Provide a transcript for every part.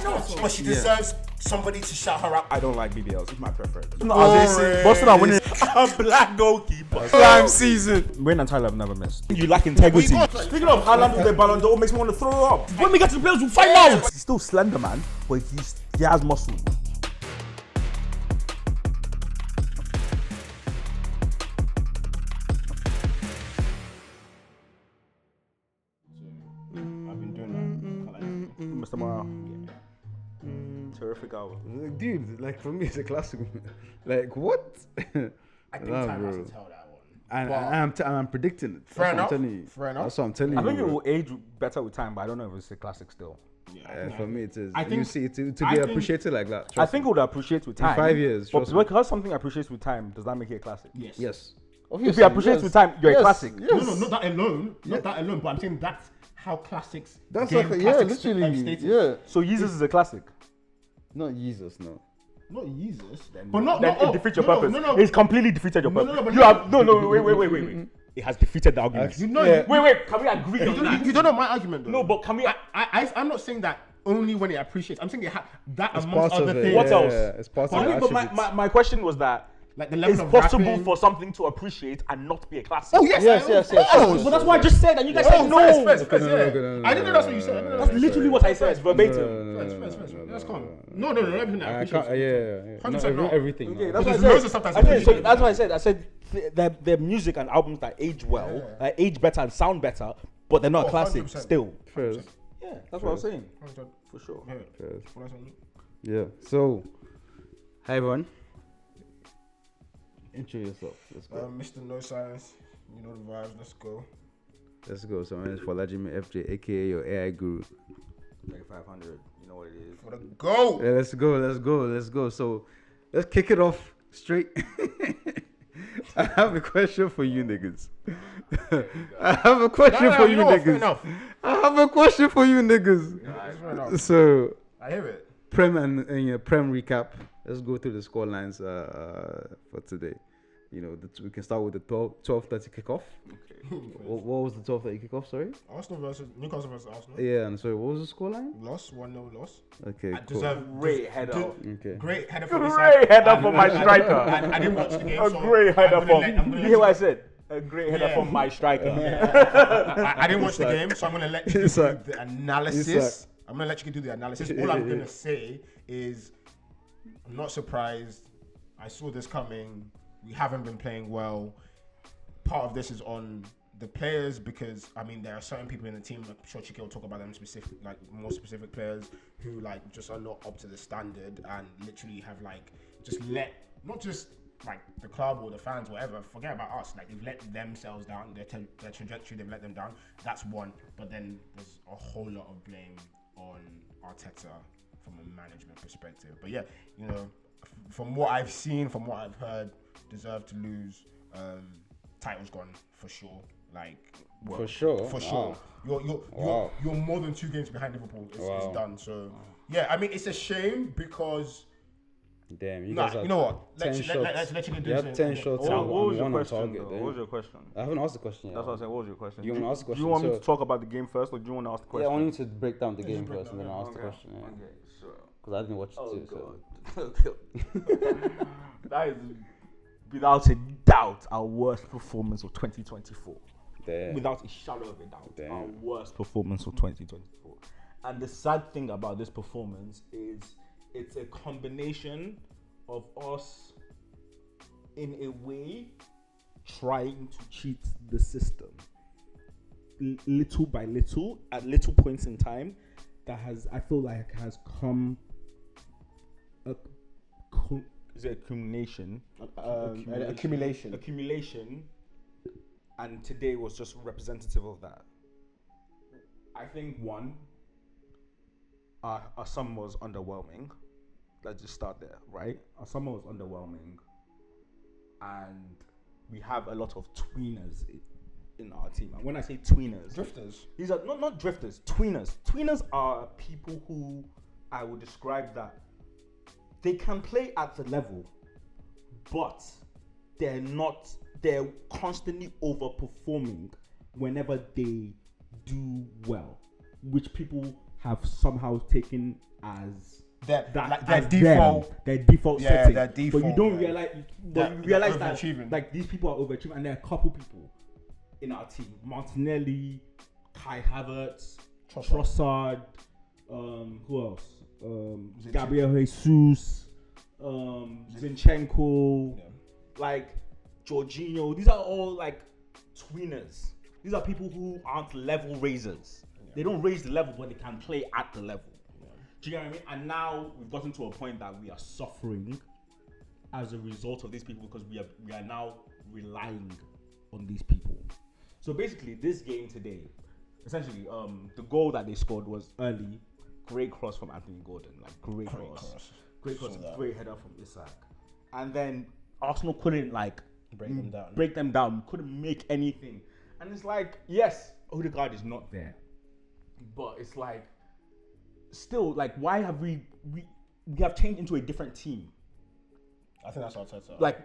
but she deserves somebody to shout her out. I don't like BBLs. It's my preference. Boston are winning A black goalkeeper. prime season. Wayne and Tyler have never missed. You lack integrity. Speaking of Haaland with the Ballon D'Or, makes me want to throw up. When we get to the players, we'll find out. He's still slender, man, but he has muscle. I've been doing that. Mr. Morale. Terrific album. Dude, like for me, it's a classic. Like what? I think time has to tell that one. And I'm predicting it. Fair That's what enough. I'm telling you. Fair enough. That's what I'm telling you. I think it bro. will age better with time, but I don't know if it's a classic still. For me, it is. I You think- see, to I be think- appreciated like that. I trust think me. it would appreciate with time. 5 years, But trust me. because something appreciates with time, does that make it a classic? Yes. Yes. If you appreciate with time, you're a classic. Yes. No, not that alone. Not that alone. But I'm saying that's how classics. That's gain like classics literally. status. Yeah. So Jesus is a classic. Not Jesus, no. Not Jesus. But not. Then it defeats your purpose. No. It's completely defeated your purpose. but You have wait. It has defeated the argument. You know. Yeah. Wait. Can we agree on that? You don't know my argument though. No, but can we? I'm not saying that only when it appreciates. I'm saying that It's amongst part of other it. things. What else? Yeah, it's part of But it. my question was that Like the level it's of possible rapping. for something to appreciate and not be a classic. Oh yes. Yes. But that's what I just said, and you guys said no. First, no, yeah. I didn't know that's what you said. That's literally what I said verbatim. First. That's calm. No. Everything I I appreciate. can't. Yeah. 100% Not no. everything. Okay, no. that's what I There's loads of said. stuff that's Okay, so appreciated. that's what I said. I said they're music and albums that age well, age better and sound better, but they're not classic 100%. still. First. Yeah, that's what I was saying. For sure. Yeah. So, hi everyone. Intro yourself. Let's go. Mr. No Science, you know the vibes. Let's go. Let's go. So my name is Fola FJ, aka your AI guru. 3500, you know what it is. For the go. Yeah, let's go. So let's kick it off straight. I have a question for you niggas. I have a question for you niggas. I have a question for you niggas. So I hear it. Prem and Prem recap. Let's go through the score lines for today. You know, we can start with the 12:30 kickoff. Okay. What was the 12:30 kickoff? Sorry. Arsenal versus Newcastle versus Arsenal. Yeah, and sorry, what was the score line? Loss, 1-0 loss. Okay, I cool. deserve Great header. Okay. Great header for Great header from my striker. I didn't watch the game. A so great header I'm gonna from. let You hear what I said? A great header from my striker. I didn't watch the game, so I'm gonna let you do the analysis. I'm gonna let you do the analysis. All I'm gonna say is, I'm not surprised. I saw this coming. We haven't been playing well. Part of this is on the players because I mean there are certain people in the team. I'm sure Chike will talk about them specific, like more specific players who like just are not up to the standard and literally have like just let not just like the club or the fans, whatever. Forget about us. Like they've let themselves down. Their trajectory, they've let them down. That's one. But then there's a whole lot of blame on Arteta from a management perspective. But yeah, you know, from what I've seen, from what I've heard, deserve to lose. Title's gone for sure. Like For sure. You're more than 2 games behind Liverpool. It's done. So yeah, I mean it's a shame because. Damn, you Nah, guys have you know what? 10 Let's shots. let you do You this. have 10 shots What and was your one on question? target. What Then. was your question? I haven't asked the question yet. That's what I said. What was your question? You want to ask the Do question? you want me So- to talk about the game first, or do you want to ask the question? Yeah, I want you to break down the game break first and down, then yeah. I'll ask the question. Yeah. Okay, sure. Because I didn't watch it Oh too. God. That is without a doubt our worst performance of 2024. Damn. Without a shadow of a doubt, Damn. our worst performance of 2024. And the sad thing about this performance is it's a combination of us, in a way, trying to cheat the system little by little at little points in time. That has, I feel like, has come. Is it accumulation? Accumulation, and today was just representative of that. I think one, our summer was underwhelming. Let's just start there, right? Our summer was underwhelming, and we have a lot of tweeners in our team. And when I say tweeners, Drifters. these are not drifters, tweeners. Tweeners are people who I would describe that they can play at the level, but they're constantly overperforming whenever they do well, which people have somehow taken as their as default, their default setting. Their default. But you don't realize, you realize that like these people are overachieving, and there are a couple people in our team: Martinelli, Kai Havertz, Trossard, who else? Gabriel Jesus, Zinchenko, like Jorginho. These are all like tweeners. These are people who aren't level raisers. They don't raise the level, but they can play at the level. Do you get what I mean? And now we've gotten to a point that we are suffering as a result of these people because we are now relying on these people. So basically, this game today, essentially, the goal that they scored was early, great cross from Anthony Gordon, like great cross, great header from Isak, and then Arsenal couldn't like break them down, couldn't make anything, and it's like, yes, Odegaard is not there, but it's like, still, like, why have we have changed into a different team? I think that's Arteta. Like,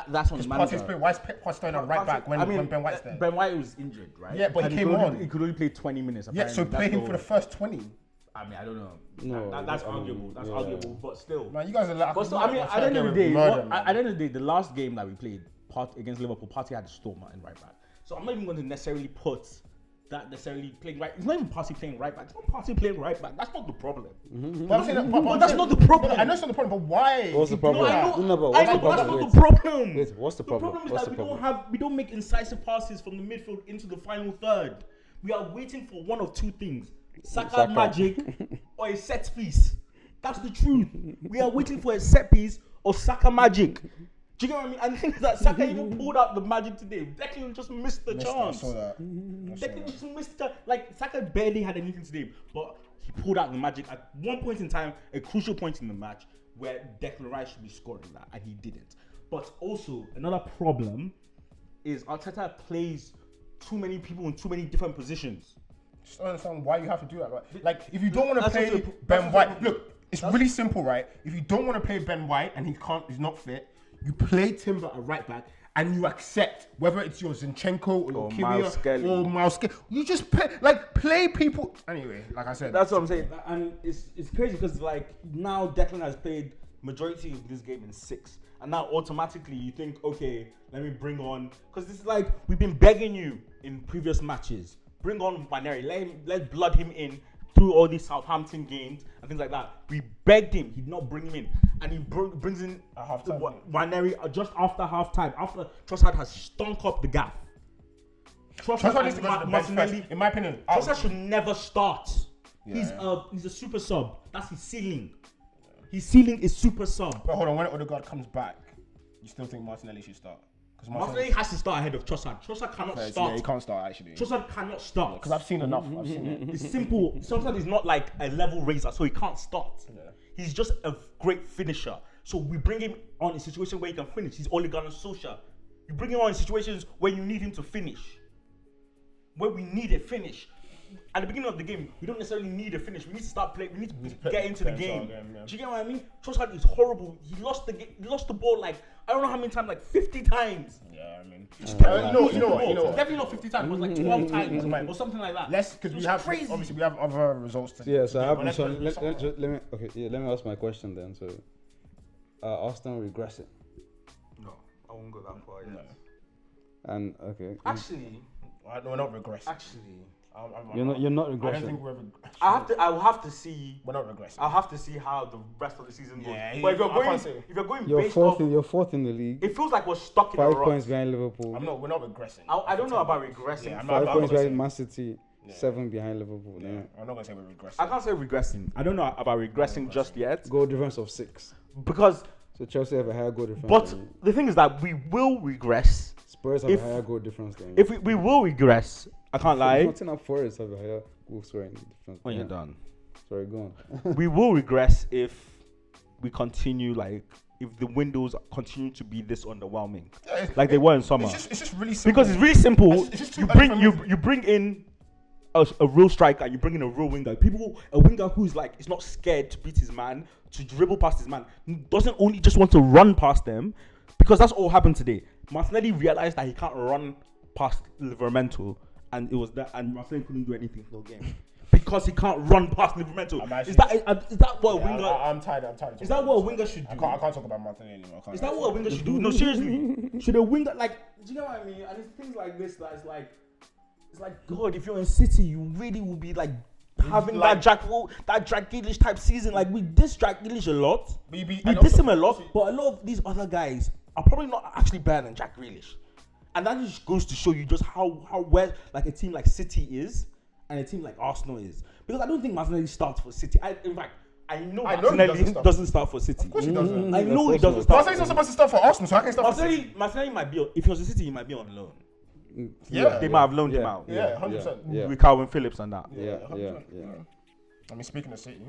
that's on the manager. Why is Partey's starting on right back when Ben White's there? Ben White was injured, right? Yeah, but he came on. He could only play 20 minutes. Yeah, so play him for the first 20. I mean, I don't know. No, that's arguable. That's arguable, but still. Man, you guys are like. But still, I mean, at the end of the day, the last game that we played against Liverpool, Partey had to storm in right back. So I'm not even going to necessarily put that necessarily playing right. It's not even Partey playing right back. It's not Partey playing right back. That's not the problem. But that's not the problem. I know it's not the problem, but why? What's the problem? No, but that's not the problem. Wait, what's the problem? The problem is that we don't make incisive passes from the midfield into the final third. We are waiting for one of two things: Saka magic or a set piece. That's the truth. We are waiting for a set piece or Saka magic. Do you get what I mean? And the thing is that Saka even pulled out the magic today. Declan just missed the chance. I saw that. Declan just missed the chance. Like, Saka barely had anything today, but he pulled out the magic at one point in time, a crucial point in the match, where Declan Rice should be scoring that, and he didn't. But also, another problem is Arteta plays too many people in too many different positions. Just don't understand why you have to do that, right? Like, if you don't want to play Ben White, look, it's really simple, right? If you don't want to play Ben White and he's not fit, you play Timber at right back and you accept whether it's your Zinchenko or your Kivia or Miles Kelly. You just play people. Anyway, like I said, that's what I'm saying. And it's crazy because like now Declan has played majority of this game in 6, and now automatically you think, okay, let me bring on, because this is like we've been begging you in previous matches, bring on Waneri, let's blood him in through all these Southampton games and things like that. We begged him, he did not bring him in, and he brings in Waneri just after half time, after Trossard has stunk up the gaff. Trossard needs to go to the bench first, in my opinion. Trossard should never start. Yeah. He's a super sub. That's his ceiling. His ceiling is super sub. But hold on, when Odegaard comes back, you still think Martinelli should start? Martinelli has to start ahead of Trossard. Trossard cannot start. Yeah, he can't start actually. Trossard cannot start. Because I've seen enough. I've seen it. It's simple. Trossard is not like a level raiser, so he can't start. Yeah. He's just a great finisher. So we bring him on in a situation where he can finish. He's Ole Gunnar Solskjaer. You bring him on in situations where you need him to finish. Where we need a finish. At the beginning of the game, we don't necessarily need a finish. We need to start playing. We need to get into the game. Do you get what I mean? Trossard is horrible. He lost the ball like, I don't know how many times, like 50 times. Yeah, I mean, you know what? Definitely not 50 times. It was like 12 times or something like that. Because we have crazy. Obviously we have other results to. Yeah, so let me ask my question then. So, Arsenal regressing? No, I won't go that far yet. No. And okay. Actually, we're not regressing. Actually. You're not regressing. I don't think we're I will have to see. We're not regressing. I'll have to see how the rest of the season goes. Yeah, but if you're going you're based fourth off, you're fourth in the league. It feels like we're stuck in 5 a rut. points behind Liverpool. We're not regressing. I don't know about regressing. Yeah, 5 points behind Man City. 7 behind Liverpool. Yeah. I'm not gonna say we're regressing. I can't say regressing. I don't know about regressing just yet. Goal difference of 6. Because so Chelsea have a higher goal difference. But the thing is that we will regress. Spurs have a higher goal difference than if we will regress. I can't lie. Nottingham Forest have a higher goal scoring difference. When you're done. Sorry, go on. We will regress if we continue if the windows continue to be this underwhelming, like they were in summer. It's just really simple. Because it's really simple. You bring in a real striker and you bring in a real winger. A winger who's is not scared to beat his man, to dribble past his man, doesn't only just want to run past them, because that's all happened today. Martinelli realized that he can't run past Liverpool, and it was that, and Martinelli couldn't do anything for the game. because he can't run past Livramento. Is that what a winger? I'm tired. Is that what a winger should do? I can't talk about Martinelli anymore. Is that what a winger should do? No, seriously. Should a winger do you know what I mean? And it's things like this that it's like God. If you're in City, you really will be like having that Jack Grealish type season. Like we diss Jack Grealish a lot. We diss him a lot, but a lot of these other guys are probably not actually better than Jack Grealish. And that just goes to show you just how well like a team like City is and a team like Arsenal is. Because I don't think Martinelli starts for City. In fact, I know Martinelli doesn't start for City. Of course he doesn't. I know he doesn't start. Martinelli's not supposed to start for Arsenal, so I can start for City. Martinelli might be, if he was a City, he might be on loan. Yeah. They might have loaned him out. Yeah, 100%. With Calvin Phillips and that. Yeah. I mean, speaking of City,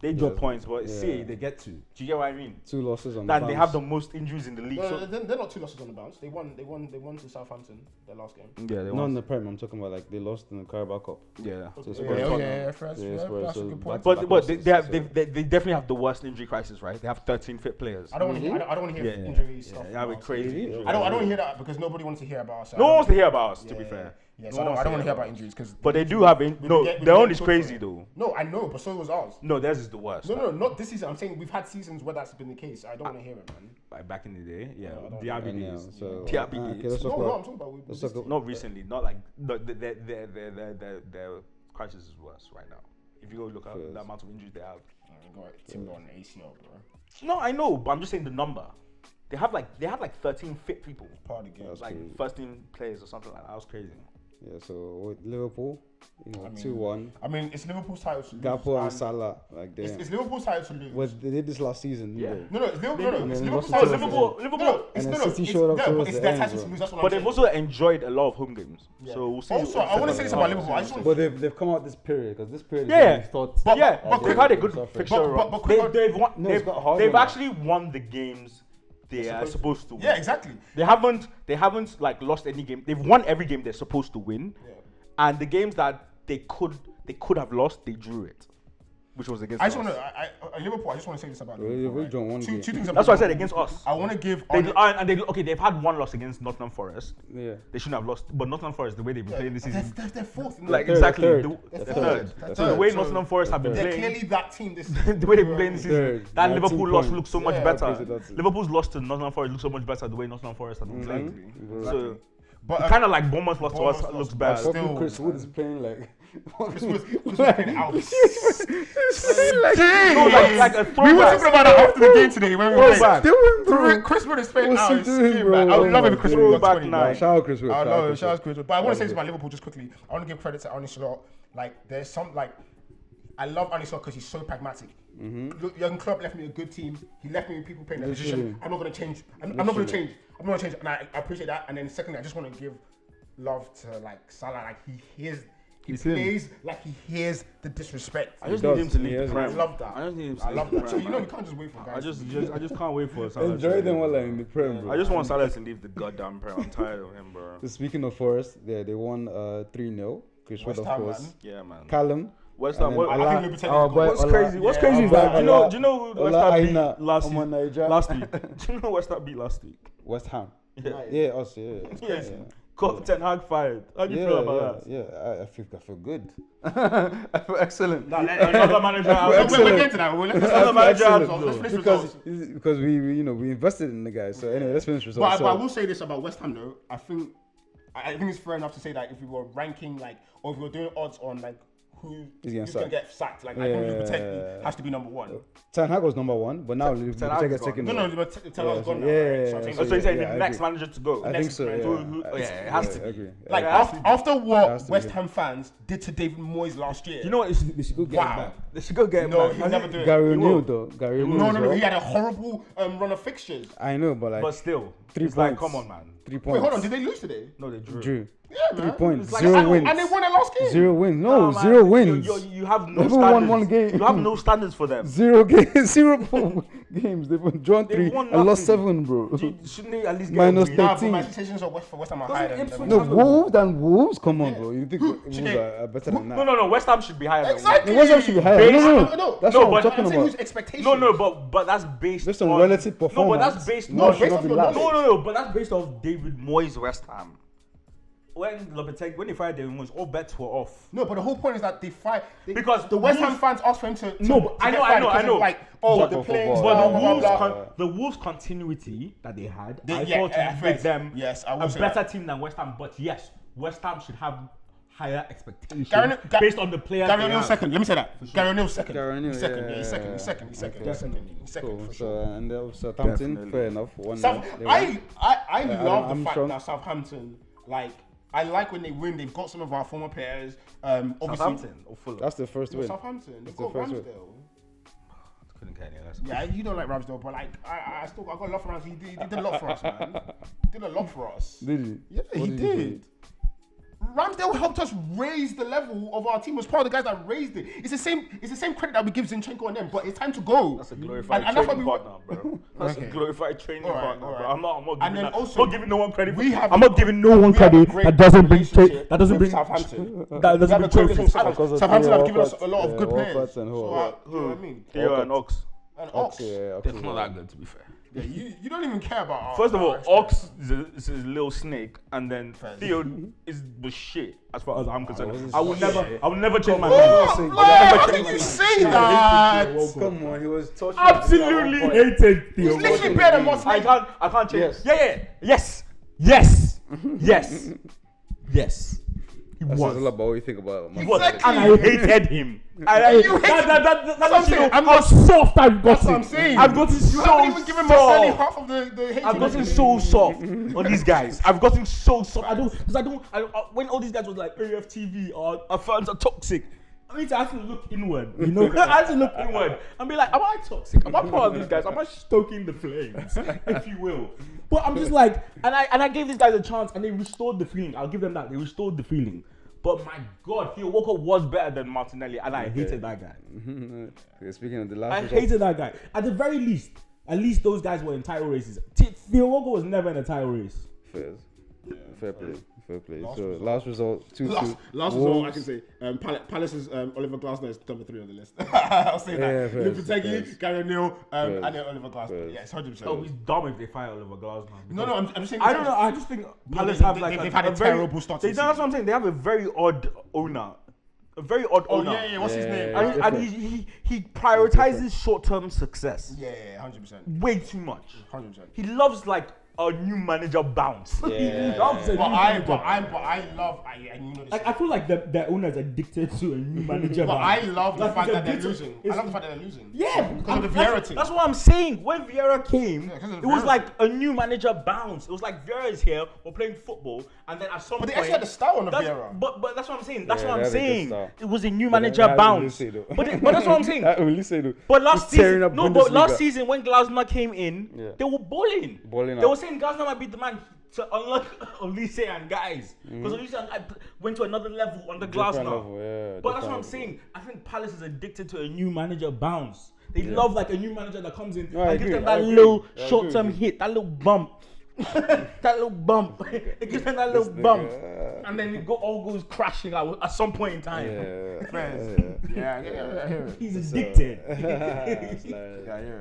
they drop points, but City they get to. Do you get what I mean? 2 losses on the bounce. And they have the most injuries in the league. No, they're not 2 losses on the bounce. They won to Southampton their last game. Yeah, they not won. in the Prem. I'm talking about like they lost in the Carabao Cup. Yeah. So that's a good point. But they definitely have the worst injury crisis, right? They have 13 fit players. I don't want to hear injury stuff. Yeah, we're crazy. I don't want to hear that because nobody wants to hear about us. No one wants to hear about us, to be fair. Yeah, so I don't want to hear about injuries because. But they do have their own is crazy though. No, I know, but so was ours. No, theirs is the worst. No, not this season. I'm saying we've had seasons where that's been the case. I don't want to hear it, man. Like back in the day, Diaby days. So Diaby days. No, I'm talking about. Not recently. Not like the crisis is worse right now. If you go look at the amount of injuries they have. Got Timber on ACL, bro. No, I know, but I'm just saying the number. They had like 13 fit people. Part of the game. Like first team players or something like that. That was crazy. Yeah, so with Liverpool, 2-1. I mean, it's Liverpool's title to lose. Gakpo and Salah, it's Liverpool's title to lose. Well, they did this last season. Yeah. No, it's Liverpool's title. Liverpool. It's their title to lose. That's what I'm saying. But they've also enjoyed a lot of home games. Yeah. So we'll see. Also, I want to say this about Liverpool. But they've come out this period because this period. But they've had a good fixture. They've actually won the games they are supposed to win. Yeah, exactly. They haven't like lost any game. They've won every game they're supposed to win, and the games that they could have lost, they drew it, which was against us. Liverpool. I just want to say this about Liverpool. Right? Two things. That's why I said against us. I want to give. They've had one loss against Nottingham Forest. Yeah. They shouldn't have lost, but Nottingham Forest, the way they've been playing this season, they're fourth. Like exactly, they're third. So the way Nottingham Forest have been playing, they're clearly that team. This the way they've been playing this season, that Liverpool loss looks so much better. Liverpool's loss to Nottingham Forest looks so much better the way Nottingham Forest have been playing. So. But kind of like Bournemouth lost to us looks bad. Still, Chris Wood is playing like. Chris Wood is playing out. Like a throwback. We were talking about that after the game today when we were playing. Chris Wood is playing out. I would love it if Chris Wood got 20. Shout out Chris Wood. Shout out Chris Wood. But I want to say this about Liverpool just quickly. I want to give credit to Arne Slot. Like there's some I love Arne Slot because he's so pragmatic. Jurgen Klopp left me a good team. He left me with people playing that position. I'm not going to change. I'm not going to change. I'm not going to change. And I appreciate that. And then secondly, I just want to give love to like Salah. Like he plays like he hears the disrespect. I just need him to leave the Prem. I love that. I just need him to leave the Prem. So you can't just wait for guys. I just can't wait for Salah. Enjoy them while in the Prem, bro. I just want Salah to leave the goddamn Prem. I'm tired of him, bro. So speaking of Forest, they won 3-0. Chris Wood, of course. Man. Yeah, man. Callum. West Ham. What's crazy? What's crazy is that do you know who West Ham beat last week? Do you know West Ham beat last week? West Ham. Yeah, us. Yeah. Yes. Ten Haag fired. How do you feel about that? Yeah, I feel good. I feel excellent. Another manager. We're getting to that. Another manager. Because we invested in the guy. So anyway, let's finish results. But I will say this about West Ham though. I think it's fair enough to say that if we were ranking or if we were doing odds on who's going to get sacked, I think Lopetegui has to be number one. Ten Hag was number one, but now Lopetegui is second. No, but Ten Hag's gone now. So you're saying the next manager to go? I think so, it has to be. Agree. After what West Ham fans did to David Moyes last year. You know what? They should go get him back. They should go get him back. No, he'll never do it. Gary O'Neill though. No, he had a horrible run of fixtures. I know, but still. 3 points. Like, come on, man. 3 points. Wait, hold on. Did they lose today? No, they drew. Yeah, 3 points. 0 wins. And they won their last game. 0 wins. No, 0 wins. You have no standards. Won one game. You have no standards for them. 0 games. 0 games. They've drawn 3 and lost 7, bro. Shouldn't they at least get minus 13? But my expectations for West Ham are higher than No, Wolves. Come on, bro. You think Wolves are better than that? No. West Ham should be higher. Exactly. West Ham should be higher. No. That's what I'm talking about. Expectations. But that's based on relative performance. No, but that's based. No, but that's based off David Moyes' West Ham. when they fired David Moyes, all bets were off. No, but the whole point is that because the West Ham fans asked for him to no, but I know. Like, the players, the Wolves continuity that they had, I thought to make them a better team than West Ham. But yes, West Ham should have higher expectations based on the players. Gary O'Neil second. Let me say that. Gary O'Neil second. He's second. Cool. So and Southampton, fair enough. I love the fact that Southampton, like, I like when they win. They've got some of our former players. Obviously, Southampton or Fola. That's the first win. Southampton. They've got first win. Ramsdale. Couldn't care any less. Yeah, you don't like Ramsdale, but like I got a lot for Ramsdale. He did a lot for us, man. He did a lot for us. Did he? Yeah, he did. Ramsdale helped us raise the level of our team. Was part of the guys that raised it. It's the same credit that we give Zinchenko and them. But it's time to go. That's a glorified training partner, bro. That's a glorified training partner, bro. I'm not giving no one credit. I'm not giving no one credit that doesn't bring Southampton. That doesn't bring trophies. Southampton have given us a lot of good players. So, you know what I mean? Theo and Ox. And Ox. They're not that good, to be fair. Yeah, you don't even care about our. First of all, Ox is a little snake, and then Theo is the shit as far as I'm concerned. I will never change my mind. How can you say that? Come on, he was touching. Absolutely hated Theo. He's literally better than most. I can't change. Yes. Yes. He That's was. all about what you think about him. He was, and I hated him. That's how soft I've gotten. That's what I'm saying. I've gotten so soft. You haven't even given Marcelli half of the hate. I've gotten so soft on these guys. I've gotten so soft. I don't. When all these guys was like AFTV or our fans are toxic, I need to actually look inward. You know, I have to look inward and be like, am I toxic? Am I part of these guys? Am I stoking the flames, if you will? But I'm just like, and I gave these guys a chance, and they restored the feeling. I'll give them that. They restored the feeling. But my God, Theo Walker was better than Martinelli, and I hated that guy. Speaking of the last, I hated that guy. At the very least, at least those guys were in title races. Theo Walker was never in a title race. Fair play. Last result, 2-2. Last result, I can say Palace's Oliver Glasner is number 3 on the list. I'll say that. Lopetegui, Gary O'Neil, and then Oliver Glasner. Yeah, it's 100%. Oh, he's dumb if they fire Oliver Glasner. No, I'm just saying. I don't know. I just think Palace have like they've had a terrible start. That's what I'm saying. They have a very odd owner. A very odd owner. Yeah. What's his name? And he prioritizes short-term success. Yeah, 100%. Way too much. 100%. He loves like a new manager bounce. But I feel like the owner is addicted to a new manager. But I love the fact that they're losing. I love the fact that they're losing. Yeah, because of the Vieira team. That's what I'm saying. When Vieira came, it was like a new manager bounce. It was like Vieira is here, we're playing football, and then at some point. But they actually had the style on the Vieira. But that's what I'm saying. That's what I'm saying. It was a new manager bounce. But that's what I'm saying. But last season, when Glasner came in, they were balling. They were saying Glasner might be the man to unlock Olise and guys. Because Olise and guys went to another level under Glasner. But that's what I'm saying. I think Palace is addicted to a new manager bounce. They love like a new manager that comes in and gives them that little short-term hit, that little bump. It gives them that little bump. And then it all goes crashing at some point in time. He's addicted.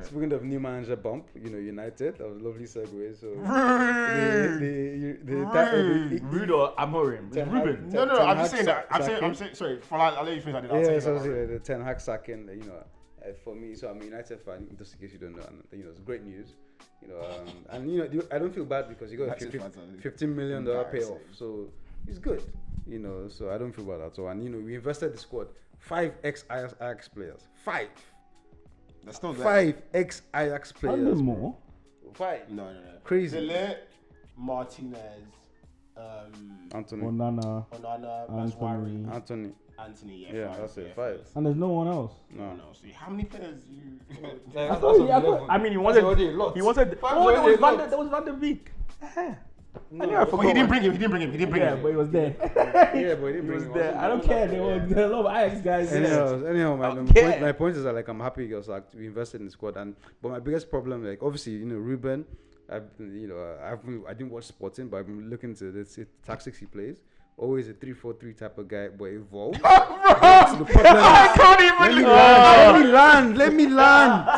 Speaking of new manager bump, United, that was a lovely segue. So Ruben or Amorim? Ruben. No, I'm just saying that. I'm saying sorry, I'll let you finish that. The Ten Haag sacking, for me, so I'm a United fan, just in case you don't know, and it's great news. I don't feel bad because you got a $15 million payoff, so it's good, so I don't feel bad at all. And we invested the squad, 5 ex-Ajax players, 5. That's not 5 ex-Ajax players. More? 5. No. Crazy. Dele, Martinez, Anthony, Onana, Anthony, yeah, that's it. 5. And there's no one else. No. See, how many players you? I mean, he wanted. There was Van der Beek. He didn't bring him. Yeah, but he was there. But he didn't bring him. There. I don't care. There were a lot of Ajax guys. Anyhow, my point is that I'm happy because we invested in the squad, but my biggest problem, obviously, Ruben. I didn't watch Sporting, but I've been looking into the tactics he plays. Always a 3-4-3 type of guy, but evolved. I can't even. Let me land.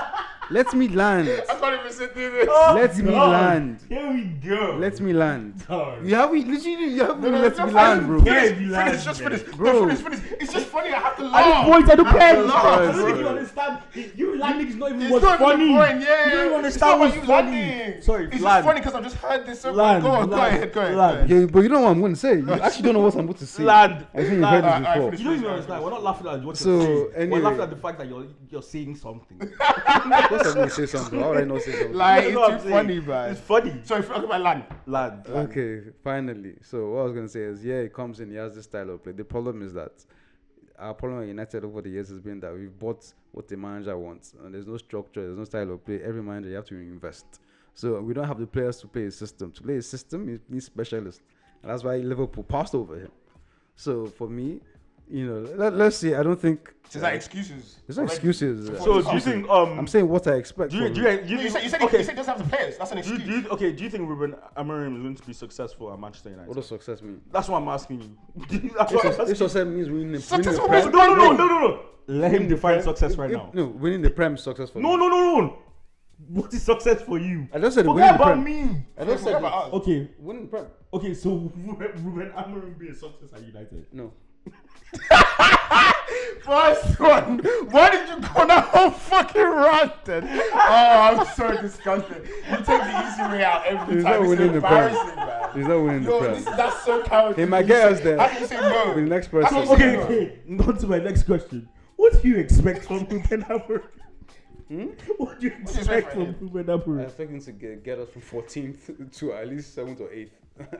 Let me land. I can't even sit through this. Let me land. Here we go. Let me land. God. You have me let me land, bro. Finish, just finish. Bro. No, finish. It's just funny. I have to laugh. I don't care. laugh. I don't think you understand. You landing is not even It's what's not funny. the point, yeah. You don't even It's understand not what's about you funny. landing. Sorry, It's just land. funny because I've just heard this so much. Land, Go land, ahead. Yeah, but you know what I'm going to say. You actually don't know what I'm about to say. Land. I think you've Land. heard this Alright, before. You don't even understand. We're not laughing at what So, you're saying. anyway. We're laughing at the fact that you're saying something. Of course I'm going to say something. How would I not say something? Like, You know what it's I'm too funny, saying? man. It's funny. So if you talk about land. Land. Okay, finally. So what I was gonna say is, yeah, he comes in, he has this style of play. The problem is that our problem at United over the years has been that we've bought what the manager wants, and there's no structure, there's no style of play. Every manager you have to invest. So we don't have the players to play his system. To play his system, you need specialists, and that's why Liverpool passed over him. So for me, let's see. I don't think Is that excuses? there's no excuses. So do you think I'm saying what I expect. do from you him. You said he doesn't have the players. That's an excuse. do you think Ruben Amorim is going to be successful at Manchester United? What does success mean? That's what I'm asking you. That's what I'm asking. If success means winning the Successful Prem. No. Let him define success right now. No, winning the Prem is successful. No. What is success for you? I just said winning Forget the about Prem. me. I just said Forget about us. Okay. winning the Prem. Okay, so Ruben Amorim be a success at United? No. First one. Why did you go on that whole fucking rant then? Oh, I'm so disgusted. You take the easy way out every He's time. not It's winning the Prem. embarrassing, man. He's not winning the Yo, Prem. that's so cowardly. He might get us there. How can you say no? With the next How can person. you say no? Okay. On to my next question. What do you expect from Ruben Amorim? What do you expect from Ruben I Amorim? expect him to get us from 14th to at least 7th or 8th.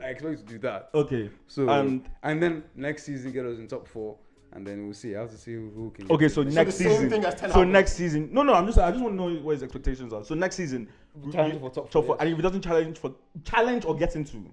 I expect him to do that. Okay. So And then next season get us in top 4, and then we'll see. I have to see who can. okay, get so there. next the same season. thing as Ten So Hag. next season. No. I just want to know what his expectations are. So next season, Challenge for top top 4, four, yes. and if he doesn't challenge or get into.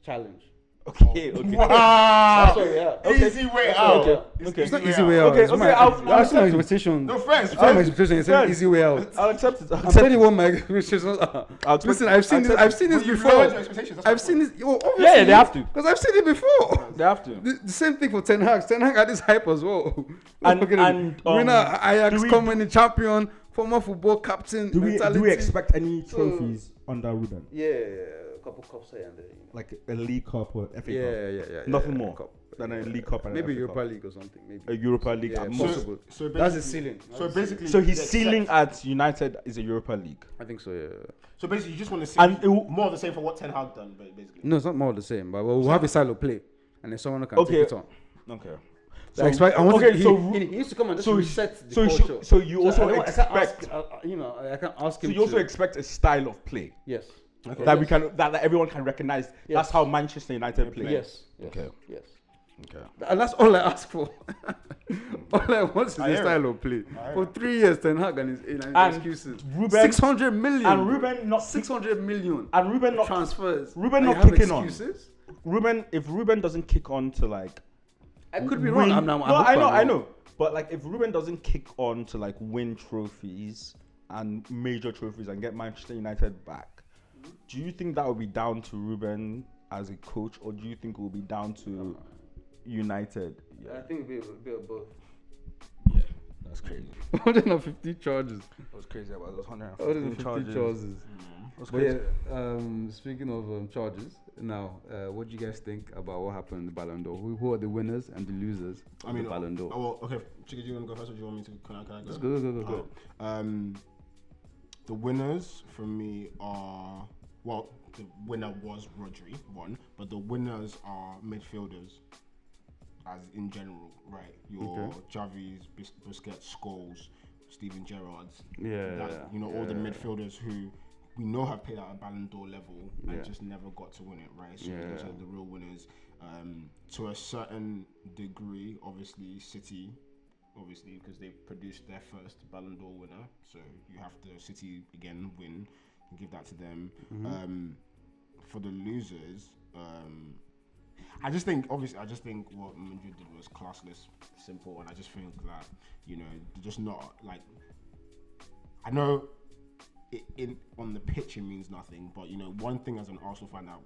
challenge. Okay. Wow. That's what, yeah. Easy way out. Okay. It's not easy way out. Okay, It's okay, my- I'll that's my accept it. expectation. No, friends. That's my expectation. It's an Friends. easy way out. I'll accept it. I'm telling you what my expectations are. Listen, I've seen this. I've seen this You've before. lowered your expectations, that's I've my seen this. Well, Yeah, they have to. because I've seen it before. They have to. The same thing for Ten Hag. Ten Hag had this hype as well. And- Look at him. and, winner Ajax do we- coming in champion, former football captain. Do mentality. we expect any trophies under Ruben? Yeah, a couple cups here and there. Like a League Cup or FA Cup? Yeah. Nothing yeah, more cup. than a League Cup and Maybe FA Europa Cup. League or something. Maybe A Europa League Yeah, at so- most. possible. So That's the basically- ceiling. So That's the basically, So his the ceiling accept- at United is a Europa League. I think so. Yeah. So basically, you just want to see And it will- more of the same for what Ten Hag done, basically. No, it's not more the same, but we'll have a style of play, and then someone who can Okay. take it on. Okay. So I expect. I want okay, he, so he used to come and just so reset the so culture. so you also I can't expect ask, I can't ask so him. you also to, expect a style of play yes. Okay. that we can that everyone can recognize. Yes. That's how Manchester United play. Yes. Okay. Yes. Okay. And that's all I ask for. All I want is I a hear style it. of play. I hear For it. 3 years, Ten Hag and his And excuses. Ruben- 600 million. And Ruben not 600 million. and Ruben not transfers. Ruben And not you have kicking on. excuses? Ruben if Ruben doesn't kick on to like I could be win- wrong. I know. But like if Ruben doesn't kick on to like win trophies and major trophies and get Manchester United back, do you think that will be down to Ruben as a coach, or do you think it will be down to United? I think it'll be a both. Yeah, that's crazy. 150 charges. That was crazy about those 150 150 charges. That's But crazy. yeah, speaking of charges, now, what do you guys think about what happened in the Ballon d'Or? Who are the winners and the losers of the Ballon d'Or? well, okay. Chicky, do you want to go first, or do you want me to? Can I go? Let's go. The winners for me are, well, the winner was Rodri, one, but the winners are midfielders, as in general, right? Your Javis, Busquets, Scholes, Steven Gerrards, all the midfielders who we know have played at a Ballon d'Or level and just never got to win it, right? So those are the real winners. To a certain degree, obviously, City, because they produced their first Ballon d'Or winner, so you have to City again win and give that to them. For the losers, I just think what Madrid did was classless, simple, and I just think that they're just not like. I know on the pitch it means nothing, but one thing as an Arsenal fan that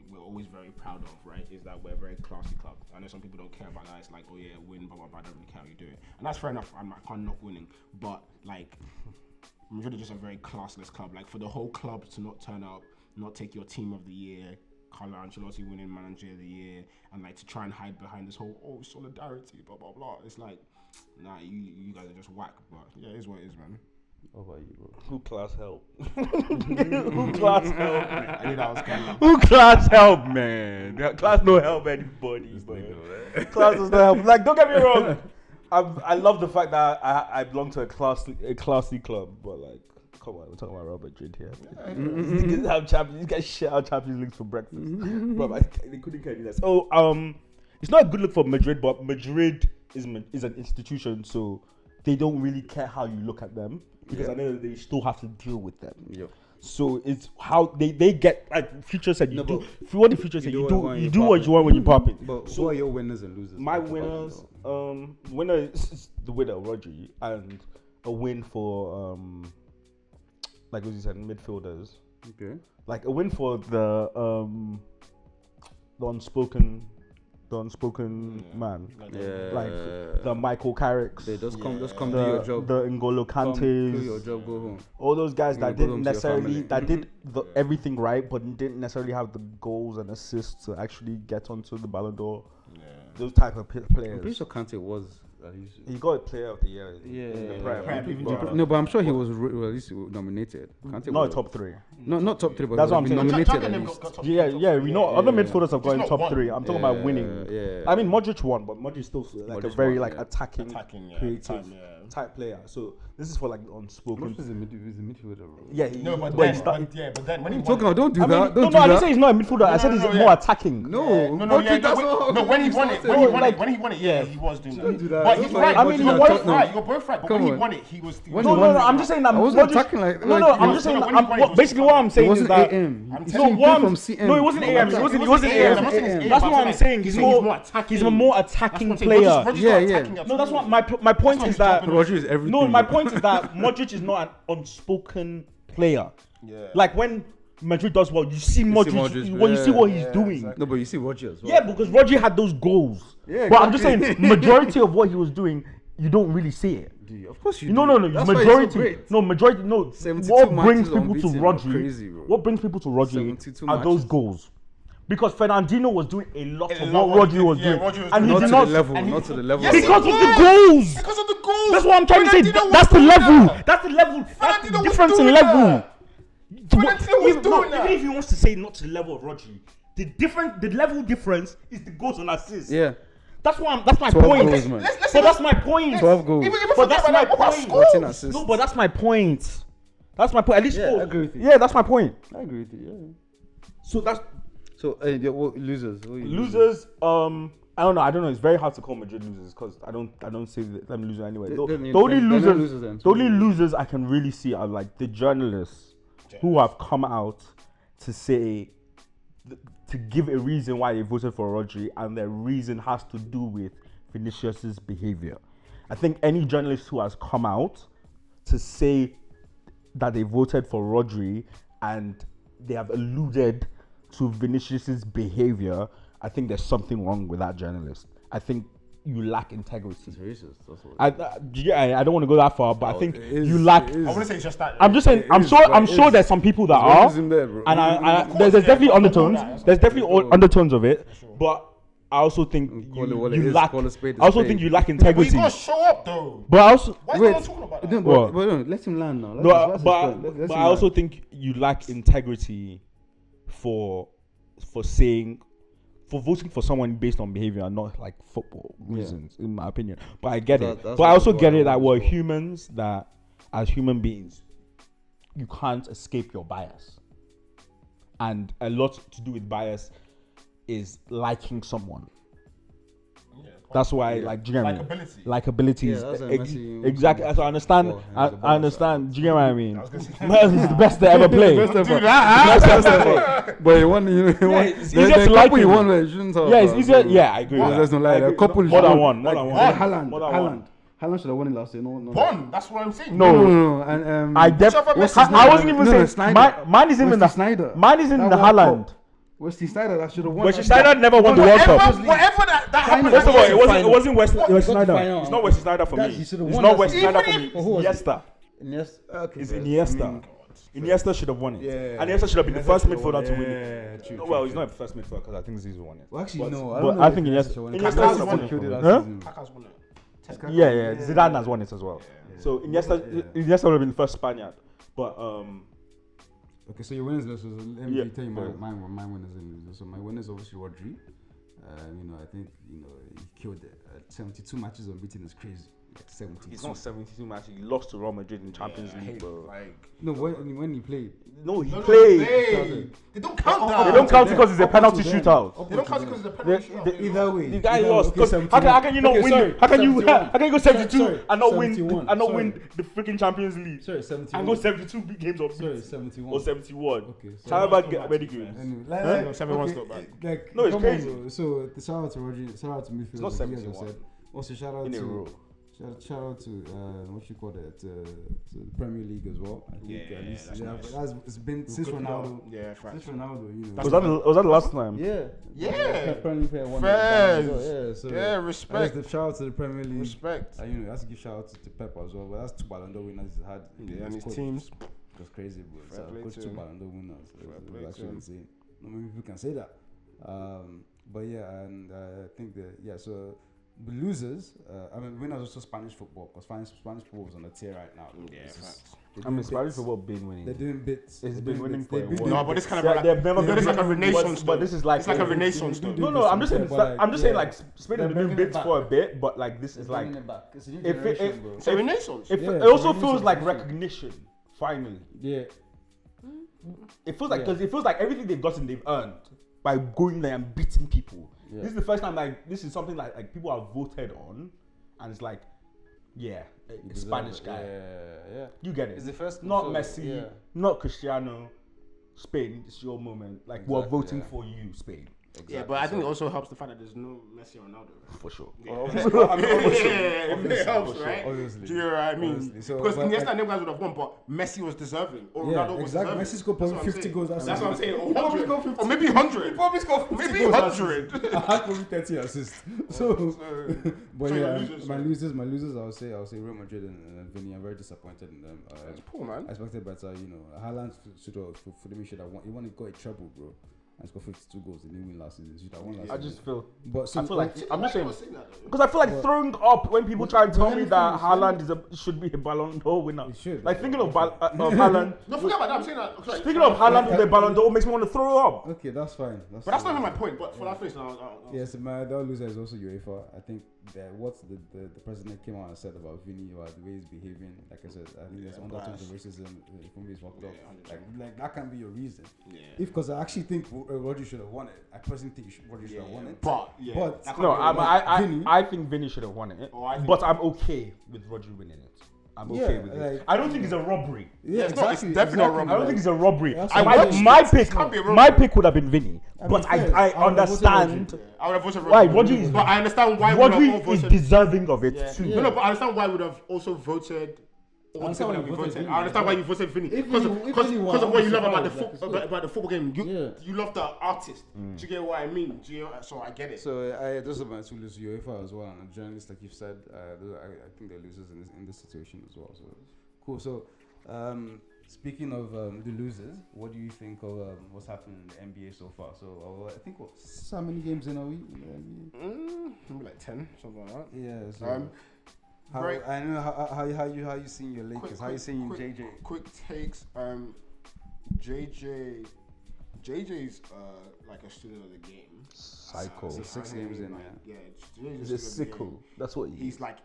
we're always very proud of, right, is that we're a very classy club. I know some people don't care about that. It's like, oh yeah, win, blah blah blah. I don't really care how you do it, and that's fair enough. I can't knock winning, but like Madrid are just a very classless club. Like for the whole club to not turn up, not take your team of the year, Carlo Ancelotti winning manager of the year, and like to try and hide behind this whole solidarity, blah blah blah. It's like, nah, you guys are just whack. But yeah, it is what it is, man. How about you, bro? Who class help? Who class help? I knew that was coming. Who class help, man? Class no help anybody. Class does not help. Like, don't get me wrong. I love the fact that I belong to a classy club, but like, come on, we're talking about Real Madrid here. These guys have Champions. These guys share out Champions League for breakfast. Bro, they couldn't care less. Oh, it's not a good look for Madrid, but Madrid is an institution, so they don't really care how you look at them. Because I know they still have to deal with them. Yeah. So it's how they get, like Future said, if you want the Future said, you do what you want when you pop it. But so who are your winners and losers? My winners, winner is the winner, Doechii, and a win for like what you said, midfielders. Okay. Like a win for the unspoken man, like the Michael Carricks. They just come do your job. The N'Golo Kantes, do your job, go home. all those guys that didn't necessarily did everything right, but didn't necessarily have the goals and assists to actually get onto the Ballon d'Or. Yeah. Those type of players. I'm pretty sure Kante was. He got a player of the year. No, but I'm sure he was at least nominated. Kante not top 3. No, not top 3, but that's what I'm saying. Nominated at least. Yeah. We know other midfielders have gone top 3. I'm talking about winning. Yeah. I mean, Modric won, but Modric still like a very attacking creative type player. So this is for like unspoken. He's a midfielder, bro. Yeah. But then when he talking about, don't do that. No, I didn't say he's not a midfielder. I said he's more attacking. No. When he won it, yeah, he was doing that. Don't do that. But he's right. I mean, you're both right. You're both right. But when he won it, he was. No. I'm just saying that. I wasn't attacking like. No. I'm just saying. Basically, what I'm saying is that. No, it wasn't AM. It wasn't AM. That's what I'm saying. He's a more attacking player. Yeah. No, that's what my point is that. Modric is everything. No, my point is that Modric is not an unspoken player. Yeah. Like when Madrid does well, you see Modric when you see what he's doing. Exactly. No, but you see Roger as well. Yeah, because Roger had those goals. Yeah, but I'm just saying, majority of what he was doing, you don't really see it. Of course you do. No. Majority. What brings people to Rodri? What brings people to Rodri are those goals. Because Fernandinho was doing a lot of what Rodri was doing, and he did not. Not to the level. Because of the goals. Because of the goals. That's what I'm trying to say. That's the level. That's the level. That's the difference in level. Even if he wants to say not to the level of Rodri, the level difference is the goals and assists. Yeah. That's my point. So that's my point. 12 goals. But that's my point. 14 assists. No, but that's my point. That's my point. At least I agree with you. Yeah, that's my point. I agree with you. Yeah. So that's. So losers. Losers. I don't know. It's very hard to call Madrid losers because I don't say them losers anyway. The only losers I can really see are like the journalists who have come out to say, to give a reason why they voted for Rodri, and their reason has to do with Vinicius's behavior. I think any journalist who has come out to say that they voted for Rodri and they have alluded to Vinicius's behavior, I think there's something wrong with that journalist. I think you lack integrity. It's racist. That's what I don't want to go that far, but I think you lack. I want to say it's just that. I'm just saying. I'm sure there's some people that are, and there's definitely undertones. There's definitely undertones of it, but I also think you lack. I also think you lack integrity. But you gotta show up though. But I also why is no one talking about that? No, let him land now. But I also think you lack integrity for voting for someone based on behavior and not like football reasons, in my opinion. But I get it. But I also get it that we're humans, that as human beings, you can't escape your bias. And a lot to do with bias is liking someone. Yeah, that's why, like, do you get me? Likability is exactly. So I understand. I understand. Do you get what I mean? He's the best they ever played. But he won. It's easier to like him. He won. It's easier. Yeah, I agree. There's no lie. A couple more than one. Haaland should have won it last year. No. That's what I'm saying. No. And I wasn't even saying. Mine is in the Snyder. Mine is in the Haaland. Wesley Snyder, that should have won. Wesley Snyder never won the World Cup. Whatever that happened. First of all, it wasn't Wesley Snyder. It's not Wesley Snyder for me. It's not Wesley Snyder for me. Yes, sir. Iniesta. Okay. It's Iniesta. Iniesta should have won it. Yeah. And Iniesta should have been the first midfielder to win it. Yeah, true. Well, he's not the first midfielder because I think Zizou won it. Well, actually, no. But I think Iniesta won has won it. it. Huh? Kaká's won it. Yeah. Zidane has won it as well. Yeah. So Iniesta would have been the first Spaniard. But okay, so your winners list was. Let me tell you my winners list. So my winners obviously Rodri. I think he killed it. 72 matches unbeaten is crazy. Like 72. It's not 72 matches. He lost to Real Madrid in Champions League, bro. No, when he played. No, he played. They don't count that. They don't count because it's a penalty shootout. They don't count because it's a penalty shootout. Either way, the guy lost. How can you not win? How can you go 72 and not win the freaking Champions League? Sorry, 71. And go 72 big games of 71 or 71. Okay. However many games. 71's not bad. No, it's crazy. So the shout out to Rodri, shout out to midfield. It's not 71. Also shout out in a to row. Shout out to what you call it, to the Premier League as well. I think at least it's been since Ronaldo. Yeah, since Ronaldo, Was that the last time? Yeah. Premier League won. Yeah, respect. The shout out to the Premier League. Respect. That's a give shout out to Pep as well. But that's 2 Ballon d'Or winners he's had. And his teams. It was crazy, bro. So coach 2 Ballon d'Or winners. It was actually insane. Not many people can say that. But yeah, and I think so. The losers, winners also Spanish football because Spanish football is on the tier right now. Yeah, Spanish football been winning. They're doing bits. It's been winning for a while. No, but it's kind of like a renaissance. But this is like it's like a renaissance. No, I'm just saying like Spain has been doing bits for a bit, but like this is like it's a renaissance. It also feels like recognition. Finally, it feels like everything they've gotten they've earned by going there and beating people. Yeah. This is the first time this is something like people are voted on, and it's like, a Spanish guy. Yeah. You get it. It's the first. Not Messi, not Cristiano. Spain, it's your moment. Like we're voting for you, Spain. Exactly. Yeah, but I think it also helps the fact that there's no Messi or Ronaldo. For sure. It helps, right? Obviously. Do you know what I mean? Because Iniesta and them guys would have won, but Messi was deserving. Or Ronaldo was deserving. Messi scored probably 50 goals. That's what I'm saying. Or 100. Or maybe 100. He probably scored 50 maybe 100. I had probably 30 assists. But my losers, I'll say Real Madrid and Vinny. I'm very disappointed in them. It's poor, man. I expected better. Haaland should have won. He wanted to go a treble, bro. And scored 52 goals. They didn't win last season. I just feel. But I feel like I'm just saying because I feel like throwing up when people try and tell me that Haaland should be a Ballon d'Or winner. Like thinking of Haaland. No, forget about that. I'm saying that. Speaking of Haaland with the Ballon d'Or makes me want to throw up. Okay, that's fine. But that's not even my point. But for that finish now. Yes, my other loser is also UEFA. I think that what the president came out and said about Vinny or the way he's behaving. Like I said, I think there's undertones of racism from his fucked up. Like that can be your reason. Because I actually think Rodri should have won it. I personally think Rodri should have won it. But no, I think Vinny should have won it. But I'm okay with Rodri winning it. I'm okay with it. I don't think it's a robbery. Yeah, it's definitely not a robbery. I don't think it's a robbery. My my pick would have been Vinny. But I understand. I would have voted why Rodri is. But I understand why Rodri is deserving of it too. No, but I understand why I would have also voted. I understand why you voted Vinny because of what you love about the football game. You love the artist. Do you get what I mean? So I get it. So those are my two losers, UEFA as well, and a journalist, like you've said. I think they're losers in this situation as well. So cool. So speaking of the losers, what do you think of what's happened in the NBA so far? So I think how many games in are we? Maybe like 10, something like that. Yeah. So, I know how you seeing your Lakers? How you seeing JJ? Quick takes. JJ's like a student of the game. Psycho. 6 games in. JJ's a sickle. That's what he's like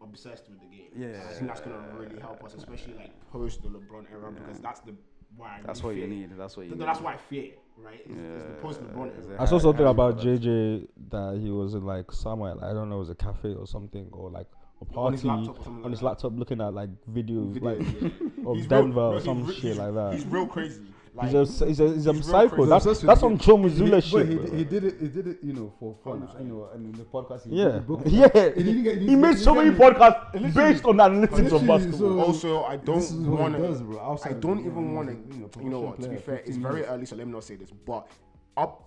obsessed with the game. Yeah. I think that's gonna really help us, especially like post the LeBron era, because that's why. That's what you need. That's what you need. That's why I fear, right? It's the post LeBron era. I saw something about JJ that he was in like somewhere, I don't know, it was a cafe or something, or like a party on his laptop looking at like videos of Denver or some shit like that. He's real crazy. Like, he's a psycho. That's some Chomuzula shit. He did it, for fun. And the podcast. He made so many podcasts based on the analytics of basketball. Also, I don't even want to. You know what? To be fair, it's very early, so let me not say this. But up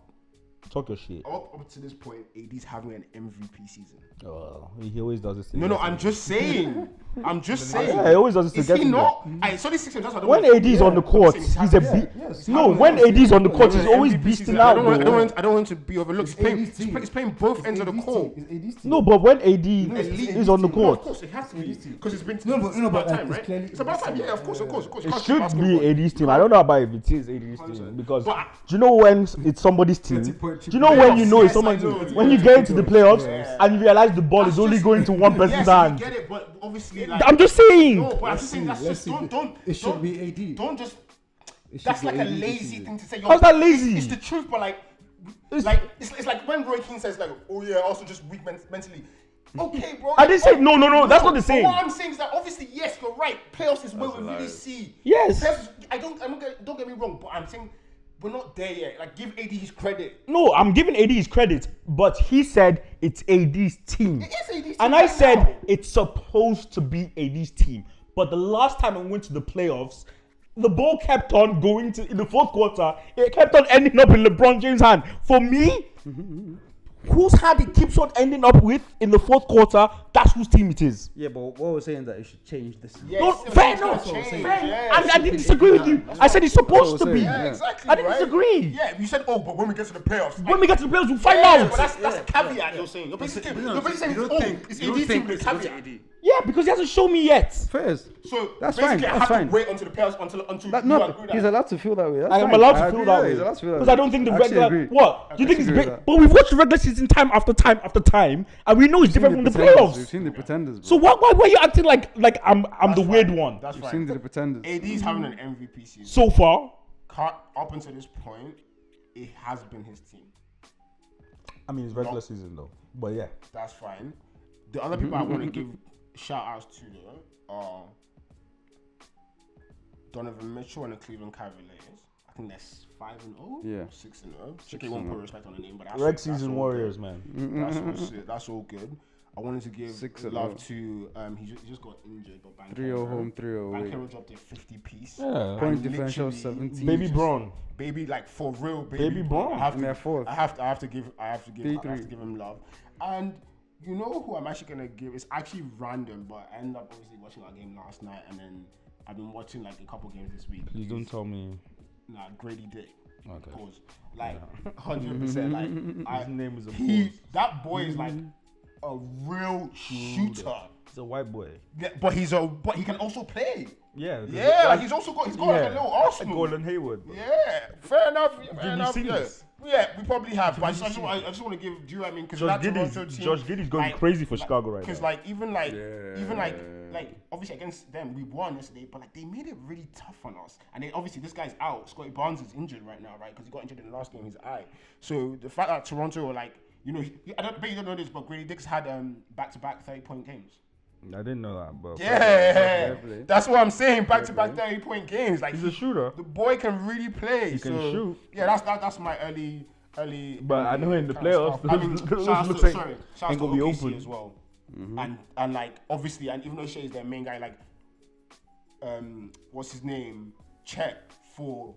Talk your shit. Up to this point, AD's having an MVP season. Oh, he always does this. No, I'm just saying. Yeah, he always does this. Is he not? So this 6 games. When AD is on the court, he's a beast. No, when AD is on the court, he's always beasting out. I don't want to be overlooked. He's playing both ends of the court. No, but when AD is on the court, of course it has to be because it's been about time, right? It's about time. Yeah, of course. It should be AD's team. I don't know about if it is AD's team because do you know when it's somebody's team? Do you know when you know it's someone's team? When you get into the playoffs and you realize the ball is only going to one person's hand. Get it, but obviously, I'm just saying. No, but I'm just saying that's just don't. It should be AD. Don't just. That's like a lazy thing to say. How's that lazy? It's the truth, but it's like when Roy Keane says like, oh yeah, also just weak mentally. Okay, bro. I didn't say no. That's not the same. What I'm saying is that obviously, yes, you're right. Playoffs is where we really see. Yes. Don't get me wrong, but I'm saying we're not there yet. Like, give AD his credit. No, I'm giving AD his credit, but he said it's AD's team. It is AD's team. And I said now. it's supposed to be AD's team. But the last time I went to the playoffs, the ball kept on going to in the fourth quarter. It kept on ending up in LeBron James' hand. For me, whose hand it keeps on ending up with in the fourth quarter, that's whose team it is. Yeah, but what we're saying is that it should change this. Yes, No, fair enough. And I didn't disagree with you. I said it's supposed to be. Yeah, exactly. I didn't disagree. Yeah, you said, but when we get to the playoffs. When we get to the playoffs, we'll find Yeah, out. but that's a caveat you're saying. You're basically saying it's AD team with a caveat. Yeah, because he hasn't shown me yet. First. So That's basically, fine, I that's have fine. to wait until the playoffs until No, you agree he's that. allowed to feel that way. That's I'm fine. allowed I to feel agree, that yeah, way. he's allowed to feel that Because way. I don't think the I actually regular. agree. What? Do you think it's agree big? with that. But we've watched the regular season time after time after time, and we know it's different from the We've playoffs. seen the pretenders. Bro. So why are you acting like I'm the weird one? That's We've right. seen the pretenders. AD's having an MVP season. So far, Up until this point, it has been his team. I mean it's regular season though. But yeah, That's fine. The other people I want to give shout outs to though are Donovan Mitchell and the Cleveland Cavaliers. I think that's 5-0, Yeah. 6-0. Chicky won't put respect on the name, but that's reg that's season all Warriors, good. man. That's all good. I wanted to give 6-0. love to he just got injured, but Bank 3-0 home, 3-0 away. Bankero dropped a 50 piece. Yeah. Point differential literally- 17. Baby Braun. Baby, like for real, baby Braun. I have And they're to, fourth. I have to give D3. him love. And you know who I'm actually gonna give? It's actually random, but I ended up obviously watching our game last night, and then I've been watching like a couple games this week. Please don't tell me. Nah, Grady Dick. Okay. Pause. Like 100%. Like His name is a that boy is like a real shooter. He's a white boy. Yeah, but he can also play. Yeah. Yeah, like he's got like a little Arsenal. Gordon Hayward. Yeah, fair enough. Fair enough. seen Yeah. this? Yeah, we probably have. But I just want to give. Do you know what I mean? Because that Toronto team, Josh Giddey's going crazy for Chicago right Because now. like even obviously against them we won yesterday, but like they made it really tough on us. And then obviously this guy's out. Scotty Barnes is injured right now, right? Because he got injured in the last game, his eye. So the fact that Toronto were like, you know, I bet you don't know this, but Grady Dick's had back-to-back 30-point games. I didn't know that, but Yeah, that's what I'm saying. Back-to-back 30-point games. Like he's a shooter. The boy can really play. He can shoot. Yeah, that's my early. But I know in the kind of playoffs, stuff. I mean, those shout looks out like to ain't gonna be OKC open. as well. And like obviously, and even though Shea is their main guy, like what's his name, Chet, for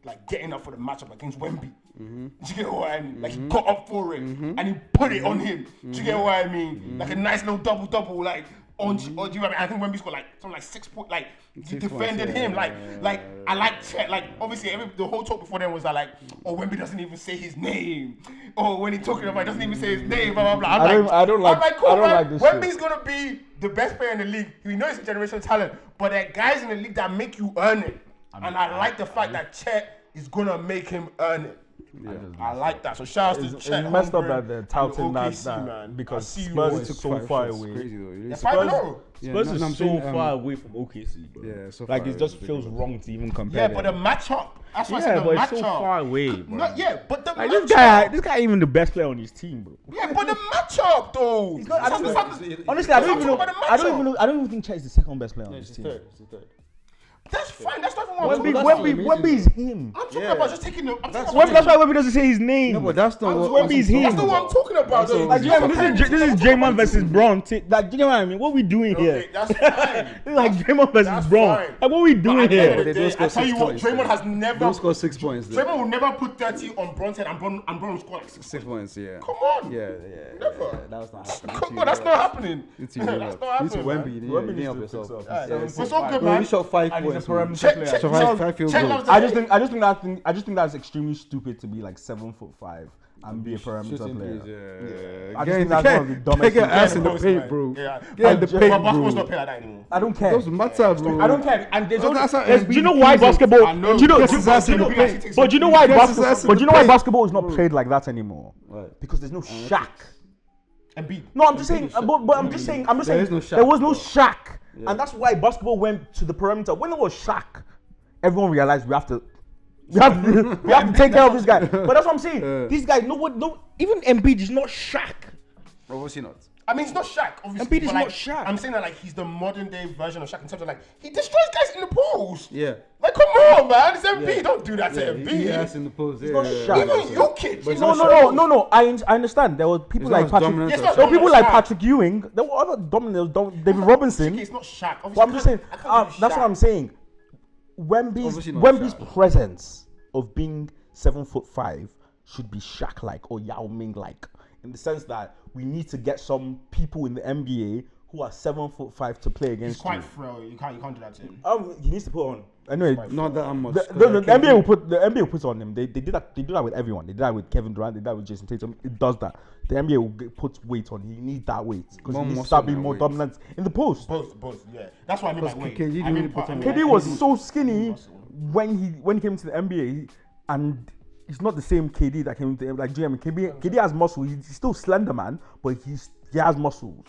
like getting up for the matchup against Wemby. Do you get what I mean? Like he got up for it and he put it on him. Do you get what I mean? Like a nice little double, like on. Or do you know what I mean? I think Wemby's got like something like 6 points. Like he defended him. Like I like Chet. Like obviously the whole talk before then was that like, oh, Wemby doesn't even say his name. Oh, when he's talking about, he doesn't even say his name. Blah blah blah. I don't like this shit. Wemby's gonna be the best player in the league. We know he's a generational talent, but there are guys in the league that make you earn it. And I like the fact that Chet is gonna make him earn it. Yeah. I like that. So shout out to Chet. It's messed up Holmgren that they're touting and that, OKC, man. because I see you, Spurs boys. is so far away. Crazy though. They're 5-0. Spurs is I'm so saying, far away from OKC, bro. Yeah, so like far it just away. feels wrong to even compare. Yeah, but the matchup. That's why I said the but matchup. it's so far away, bro. No, yeah, but the Like matchup. this guy ain't even the best player on his team, bro. Yeah, but the matchup though. Honestly, I don't even Talk about the know. I don't even think Chet is the second best player on his team. But That's fine. That's not what I'm talking about. Wemby is him. I'm talking about just taking the. That's why Wemby doesn't say his name. No, but that's not what Wemby is him. That's not what I'm talking about. Like, this is Draymond versus Braun. Like, do you know what I mean? What are we doing here? That's fine. This is like Draymond versus Braun. Like, what are we doing here? I tell you what, Draymond has never. Don't score 6 points. Draymond will never put 30 on Braun's head, and Braun will score like 6 points. Yeah. Come on. Yeah. Never. That was not happening. Come on, that's not happening. It's That's not happening. Wemby. You need to help yourself. It's all good, man. He shot 5 points. I just think that's extremely stupid to be like 7'5" and be a perimeter player. I just think that's one of the dumbest Take your ass in the things. paint, bro. Yeah. Get in the paint, Basketball's bro. not playing like that anymore. I don't care. Doesn't matter, bro. I don't care. And there's That's how do you know why MVP basketball? I know. Do you know? Gets his ass in the paint. But you know why Gets his ass basketball? in But you the know why paint. basketball is not played like that anymore? Right. Because there's no Shaq. Embiid. No, I'm just saying. But I'm just saying. There is no Shaq, There was no bro. Shaq, and that's why basketball went to the perimeter. When it was Shaq, everyone realized we have to take care of this guy. But that's what I'm saying. These guys, even Embiid is not Shaq. Obviously not. I mean, he's not Shaq, obviously. Embiid is but, like, not Shaq. I'm saying that like he's the modern day version of Shaq in terms of like he destroys guys in the post. Yeah. Like, come on, man. It's Embiid. Don't do that to He Embiid. ass in the post. not Shaq. Even Jokic. But he's no, not No. I understand. There were people It's not like as Patrick. dominant Yes, as not There were people like Shaq. Patrick Ewing. There were other dominant. David Robinson. It's not Shaq. But I'm just saying. That's what I'm saying. Obviously not Wemby's Shaq. presence of being 7'5" should be Shaq-like or Yao Ming-like, in the sense that we need to get some people in the NBA who are 7'5" to play He's against quite you. frail. You can't do that to him. He needs to put on. Anyway, Not that much. the NBA will put on him. They do that with everyone. They did that with Kevin Durant. They did that with Jason Tatum. It does that. The NBA will put weight on. He needs that weight because he More needs to muscle start being than more weight. dominant in the post. Both, yeah. That's what I mean by weight. KD I mean, really put on KD was so skinny when he came to the NBA, and he's not the same KD that came to the NBA. Like GM, KD has muscle. He's still slender, man, but he has muscles.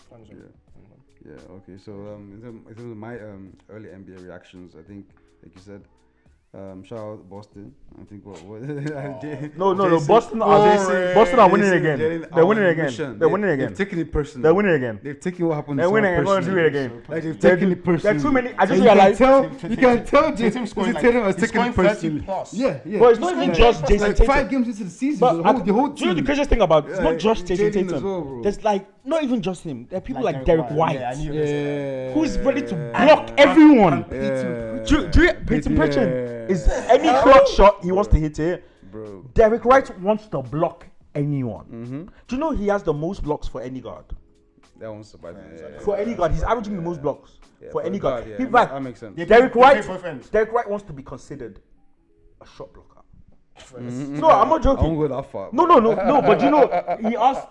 Yeah. Okay. So in terms of my early NBA reactions, I think, like you said, shout out Boston. I think what No. Boston Boston are winning again. They're winning again. They're winning again. They've taken it personally. They're winning again. They've taken what happened. They're winning. They're going to do it personally. again. Like they've taken it personally. There are too many. I just And realized. you can tell Jason scoring Tatum has he's taken it scoring 30 personally. plus. Yeah. But it's not even just Jason Like Tatum. 5 games into the season, But the whole do you know the team. craziest thing about it's Yeah, not just Jason Jaden Tatum. as well, bro. There's like not even just him. There are people like Derek White, Yeah, I knew you were gonna say that. who's ready to block everyone. Yeah. Peyton Pritchard is any clutch shot he wants to hit it. Bro. Derek White wants to block anyone. Do you know he has the most blocks for any guard? That one's surprising. For any guard, he's averaging the most blocks for any guard. Yeah, He's like, that makes sense. Yeah, Derek they White. play both ends. Derek White wants to be considered a shot blocker. No, I'm not I joking. won't go that far. No. But you know, he asked.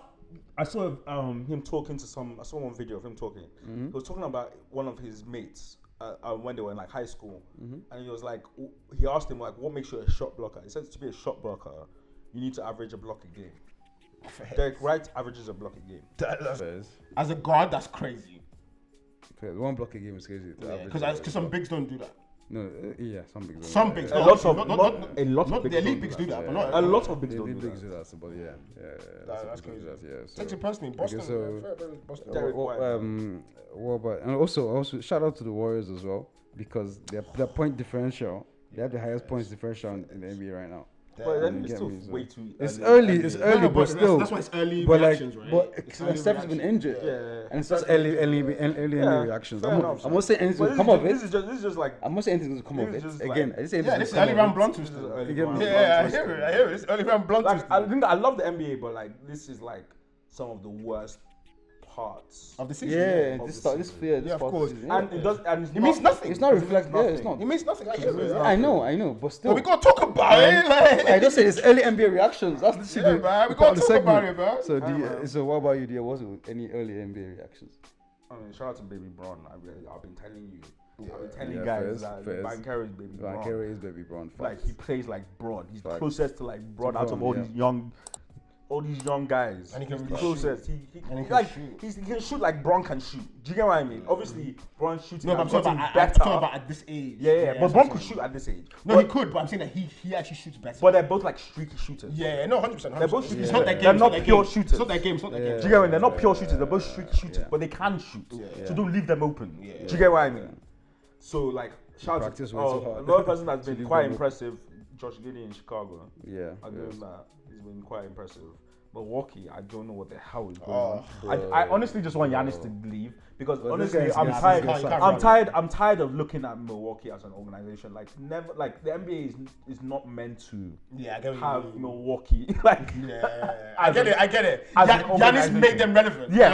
I saw him talking to I saw one video of him talking. He was talking about one of his mates when they were in like high school, and he was like, he asked him like, what makes you a shot blocker? He said to be a shot blocker, you need to average a block a game. Derek White averages a block a game. As a guard, that's crazy. One block a game is crazy. Because some bigs don't do that. No, yeah, some bigs. Some bigs. A lot of Not the bigs elite don't bigs do do that. that, but not A lot of bigs The don't elite do bigs that. do that, but yeah. That's crazy. So, Takes it personally. Boston. Boston. Derek White. What about, and also shout out to the Warriors as well, because their point differential, they have the highest points differential in the NBA right now. But then You it's get still me, so- way too. It's early, No, but still. that's why it's early But reactions, right? but It's early Steph has been reactions. injured, Yeah. and it's just early NBA reactions. fair enough, I'm not saying anything's But gonna come of this it. is just like. I'm not saying anything's gonna come of this it. is just Again, like- I just say Yeah, anything's this is gonna early come round of blunt it. twisting. early get round me? Yeah, I blunt hear it. It's early round blunt Like, twisting. I think I love the NBA, but like this is like some of the worst parts. Of the season. Yeah, Of this the this season. yeah, this Yeah, of part course. season, yeah. And it does, and It means nothing. It's not It means reflect. Yeah, it's nothing. not. It means nothing. I hear it. I know, but still. But we gotta talk about it. Like, I just say it's early NBA reactions. That's the shit. Yeah, man, we gotta talk about it, man. So what about you, dear? Was it any early NBA reactions? I mean, shout out to Baby Braun. I've been telling you. I've been telling Yeah, guys first, that first. Banker is Baby Braun. Banchero is baby Braun. Like he plays like Braun. He's Facts. closest to like Braun out of Braun, all yeah. these young guys. And he can He's really closest. And he can Like shoot. he can shoot like Braun can shoot. Do you get what I mean? Obviously, Braun shooting. No, but I'm has talking gotten about, I'm talking better. about at this age. Yeah, but that's Braun what could I'm shoot at this age. No, but, he could, but I'm saying that he actually shoots better. but they're both like streaky shooters. Yeah, no, 100%. They're both It's streaky not that shooters. game. They're it's not that pure game. shooters. It's not that game. It's not that game. Do you get what I mean? They're not pure shooters. They're both streaky shooters, but they can shoot. So don't leave them open. Do you get what I mean? So like Shout practice to way too hard. another person that's To been leave quite them impressive. Josh Giddey in Chicago. Yeah. I give him that. He's been quite impressive. Milwaukee, I don't know what the hell is going Oh, on. I honestly just want Giannis to leave because But honestly, this I'm guy's- tired. this guy's I'm tired. I'm tired of looking at Milwaukee as an organization. Like never, like the NBA is not meant to Yeah, I get what you have mean. Milwaukee. Like Yeah, I get it. as an Giannis organization. made them relevant. Yeah,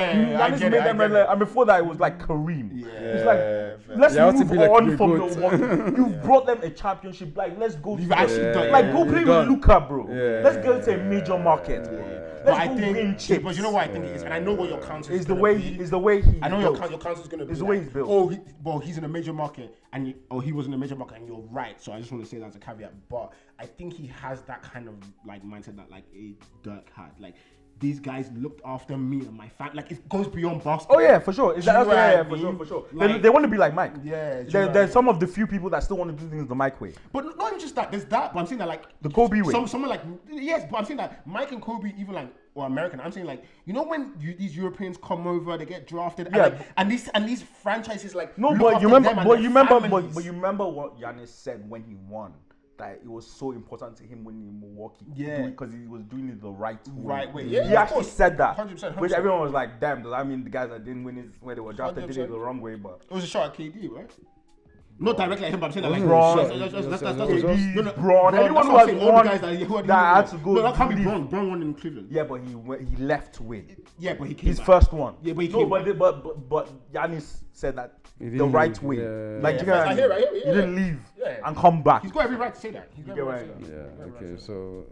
I Giannis get made it, them I get relevant. it. And before that, it was like Kareem. Yeah, It's like fair. let's You have to move be like on the from GOAT. Milwaukee. You've brought them a championship. Like let's go. You've to actually the- done it. like go Yeah, play you've with done- Luka, bro. Yeah. Let's go to a major market, bro. But Let's I go think, win chips. but you know what I think it is, and I know what your counter is. Is the gonna way be. is the way he I know built. your counter is going to be. It's the way he's built. Oh, he's in a major market, and he was in a major market, and you're right. So I just want to say that as a caveat. But I think he has that kind of like mindset that like a Dirk had. Like these guys looked after me and my family. Like it goes beyond basketball. Oh yeah, for sure. Is Do you that know what I for sure, mean? for sure. Like- They want to be like Mike. Yeah, do you know what I They're mean? some of the few people that still want to do things the Mike way. But not even just that. There's that. But I'm saying that like The Kobe way. Someone like yes. But I'm saying that Mike and Kobe even like or American. I'm saying like you know when these Europeans come over, they get drafted. Yeah. And these franchises like No, look but after you remember, them and but their you remember, families. but you remember what Giannis said when he won. That it was so important to him winning in Milwaukee. Yeah. Because he was doing it the right way. Right way. Yeah, He of actually course. said that. 100%. Which everyone was like, damn, does that mean the guys that didn't win it where they were drafted did it 100%. the wrong way? But It was a shot at KD, right? Not directly at him, but I'm saying that like Bron. that's KD, no, no, Bron, that's anyone what who I'm has saying, all the won guys that who that had to go No, that can't be leave. Bron. Bron won in Cleveland. yeah, but he left to win. Yeah, but he came His back. first one. Yeah, but he no, came but Giannis said that He the didn't right leave, way. yeah. Like Yeah, you get what I I hear mean? it, yeah. You didn't leave Yeah. and come back. He's got every right to say that. He's got You every get right to say what that. Yeah. Okay. So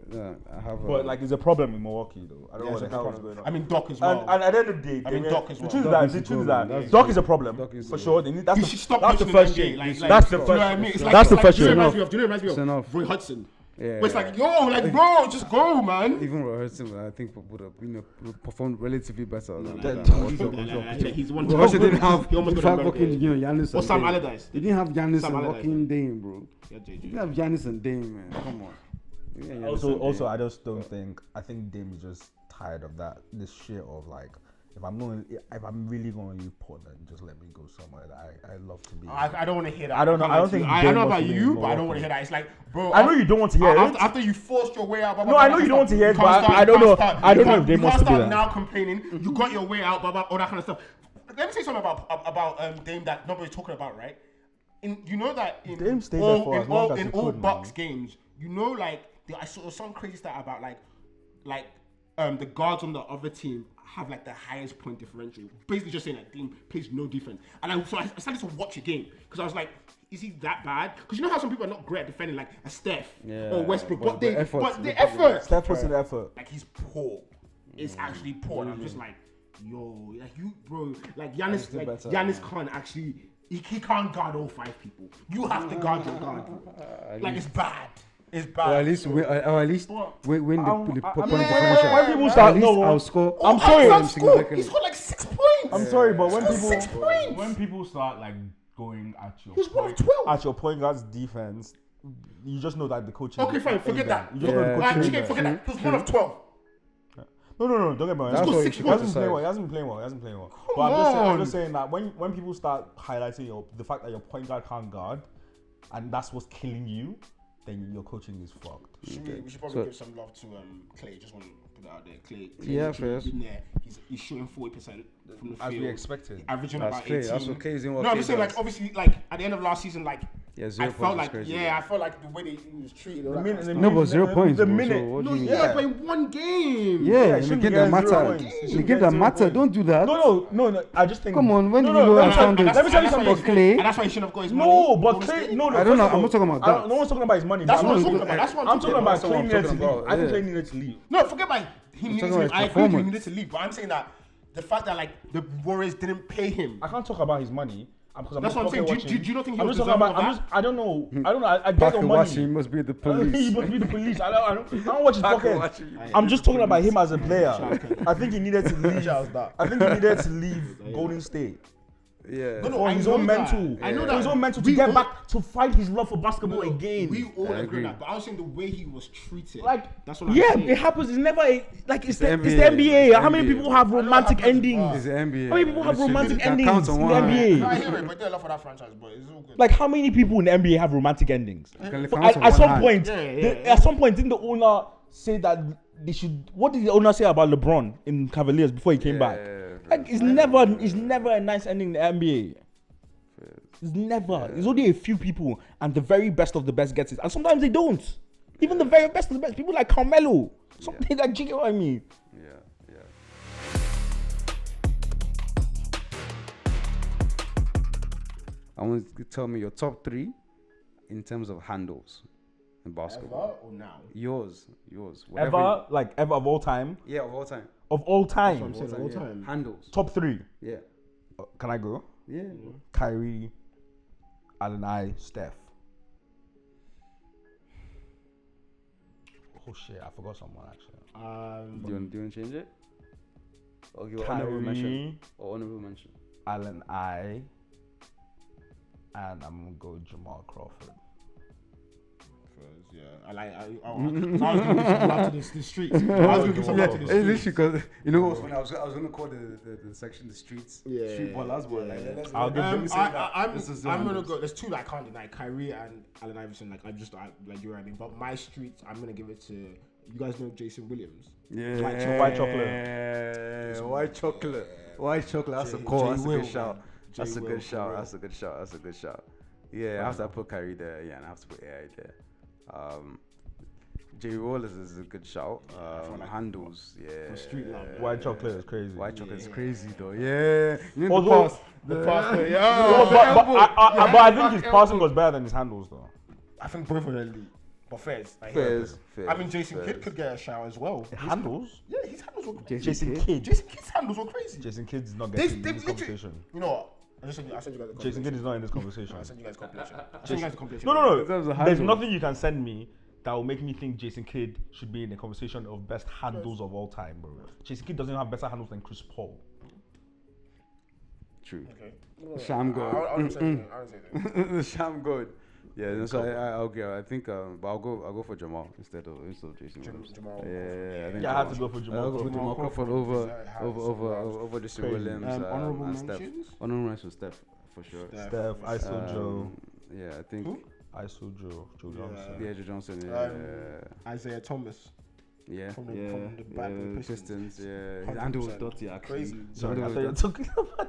I have. But like, it's a problem in Milwaukee though. I don't know Yeah, what the it's a hell is problem. going on. I mean, Doc as well. And at the end of the day, I mean, Doc as the well. truth is Doc that is the the truth is problem. that That's Doc the- is a problem Doc is for the- sure. They need, He should stop that's the coaching first in thing. the NBA. That's the do you know first. what I mean? It's like, That's the like, first do you know thing. what it reminds me of? Do you know what it It's reminds me enough. of? Roy Hudson. Yeah. Where it's like, yo, like, bro, just go, man. Even Roy Hudson, I think would have performed relatively better. than He's one. Roy Hudson didn't have He almost got five a fucking Giannis Or and Sam Dame. Allardyce. They didn't have Giannis Sam and Allardyce. fucking Dame, bro. Yeah, You JJ. didn't have Giannis and Dame, man. Come on. You didn't have Giannis and Also, Dame. I just don't think. I think Dame is just tired of that. This shit of like, if I'm really going to leave Portland, just let me go somewhere that I love to be. I don't want to hear that. I don't know. I don't think I Dame know wants about to be you, in but I don't Milwaukee. want to hear that. It's like, bro. I know you don't want to hear it. After you forced your way out. No, I know you don't want to hear it, but I don't know. I don't know if Dame wants to do that. Now complaining, you got your way out, all that kind of stuff. Let me say something about Dame that nobody's talking about, right? You know that in Dame stayed there for as long as he all could, Bucks man. games, you know, like I saw some crazy stat about like the guards on the other team have like the highest point differential. Basically, just saying that Dame plays no defense. And I started to watch a game because I was like, is he that bad? Because you know how some people are not great at defending, like a Steph or Westbrook, but the effort. Steph puts in the effort. Like he's poor. It's actually poor. And I'm just like, yo, like you, bro, like Giannis, can't actually. He can't guard all five people. You have to guard your guard. Like it's bad. It's bad. Or at least win the point differential. When people start, at least no, I'll score. I'm sorry. He scored like 6 points. I'm sorry, but when He scored people 6 points. when people start like going at your He's one of point, 12. at your point guard's defense, you just know that the coach. Okay, fine. Forget that. You just know the Yeah. coach. Forget that. He was one of 12. No. Don't get me wrong. That's what you He should hasn't been criticize. playing well. He hasn't been playing well. Come But on. I'm just saying that when people start highlighting the fact that your point guard can't guard, and that's what's killing you, then your coaching is fucked. We should probably So- give some love to Clay. Just want to put that out there. Clay Yeah, actually first. been there. He's shooting 40% from the field. As we expected. Averaging That's about Clay. 18. That's what Clay is doing. No, I'm just saying, like, obviously, like, at the end of last season, like, Yeah, I 0 felt points like, is crazy. yeah, I felt like the way he was treated. all that kind of stuff. No, but 0 points. The bro, minute. So what No, do you mean? yeah, but in one game. Yeah, in the shouldn't game get that 0 matter. points. He In the shouldn't game get that 0 matter. points. Don't do that. No. I just think. Come on, when No, did you know no, I'm no, standing? let me tell you something. For Clay. And that's why he shouldn't have got his money. No, but Golden Clay. State. No. I don't know. first of I'm not all, talking about that. No one's talking about his money. That's but what I'm I'm talking about. That's what I'm talking about That's what Clay I'm needed to talking leave. about, I think yeah. Clay needed to leave. No, forget about he needed talking to. about I his agree with you, he performance. needed to leave, but I'm saying that the fact that, like, the Warriors didn't pay him. I can't talk about his money because I'm That's not what I'm saying. watching. Do you not think he I'm was just talking deserving about. of that? I don't know. I get Parker the Watching money. must be the He police. must be the police. I don't watch his Parker pocket. Watching. I'm just talking about him as a player. I think he needed to leave. I think he needed to leave Golden State. Yeah. No, For I his know own that. mental. I know For that. his own mental to We get all- back to find his love for basketball again. We all I agree agree. on that, but I was saying the way he was treated. Like, that's what I'm yeah, saying. it happens. It's never it's the NBA, NBA. it's How many NBA, people man. have romantic happens, endings? but- It's the NBA. How many people have Literally, romantic can endings count on in the one hand. NBA? No, I hear it, but they love for that franchise, but it's all good. Like, how many people in the NBA have romantic endings? Can For- count on at one some hand. point, Yeah. at some point, didn't the owner say that they should? What did the owner say about LeBron in Cavaliers before he came back? Like, it's never a nice ending in the NBA. It's never. There's only a few people, and the very best of the best gets it, and sometimes they don't. Even the very best of the best, people like Carmelo, something like, do you get what I mean? Yeah. I want you to tell me your top 3 in terms of handles in basketball. Ever or now? Yours. Ever of all time? Yeah, of all time. Of all time. I'm saying all time. Handles. Top 3. Yeah. Can I go? Yeah. Kyrie, Allen, Steph. Oh shit, I forgot someone actually. Do you want to change it? Okay, honorable mention. Kyrie, Or honorable mention. Allen, and I'm gonna go Jamal Crawford. Yeah, I was going to give some love to the streets. I was going to give some love to the It's streets. literally because you know what's funny. I was going to call the section the streets. Yeah, Street ballers, but yeah. like, let's I'll give let them- me say that. I'm gonna go. There's 2 that I can't deny: Kyrie and Allen Iverson. Like you were saying, but my street, I'm gonna give it to. You guys know Jason Williams? Yeah, White chocolate. White chocolate. White chocolate. That's a J- call. J. That's a Will, good shout. man. That's J. a Will, good for shout. real. That's a good shout. That's a good shout. Yeah, I have to put Kyrie there. Yeah, and I have to put AI there. J. Wallace is a good shout. like Handles, yeah. for street love. White chocolate is crazy. White chocolate is crazy though. Yeah. You know Although- the pass. No, Yeah. but I think his passing was better than his handles though. I think both of them elite. But Fairs. Fairs. I mean, Jason Kidd could get a shout as well. Handles? Yeah, his handles were crazy. Jason Kidd. Jason Kidd's handles were crazy. Jason Kidd is not They getting in this literally- conversation. You know what? I sent you guys the Jason Kidd is not in this conversation. I sent you guys compilation. I sent you guys the compilation. No. In terms of There's handles. nothing you can send me that will make me think Jason Kidd should be in the conversation of best handles of all time, bro. Jason Kidd doesn't have better handles than Chris Paul. True. Okay. Sham God. I don't say anything. I don't say anything. The sham God. Yeah, no, so I think, but I'll go for Jamal instead of Jason Williams. Jamal. Yeah, I think Yeah, I have to go for I'll Jamal. go for Jamal Crawford over Jason Crazy. Williams Honorable and Steph. mentions? Honorable mention Steph for sure. Steph, ISO Joe, Yeah, I think. Who? ISO Joe Johnson. Yeah, Joe Johnson. Isaiah Thomas. Yeah, From the back of the Pistons. Yeah, his handle was 100%. dirty actually. Crazy. Sorry, I thought you were talking about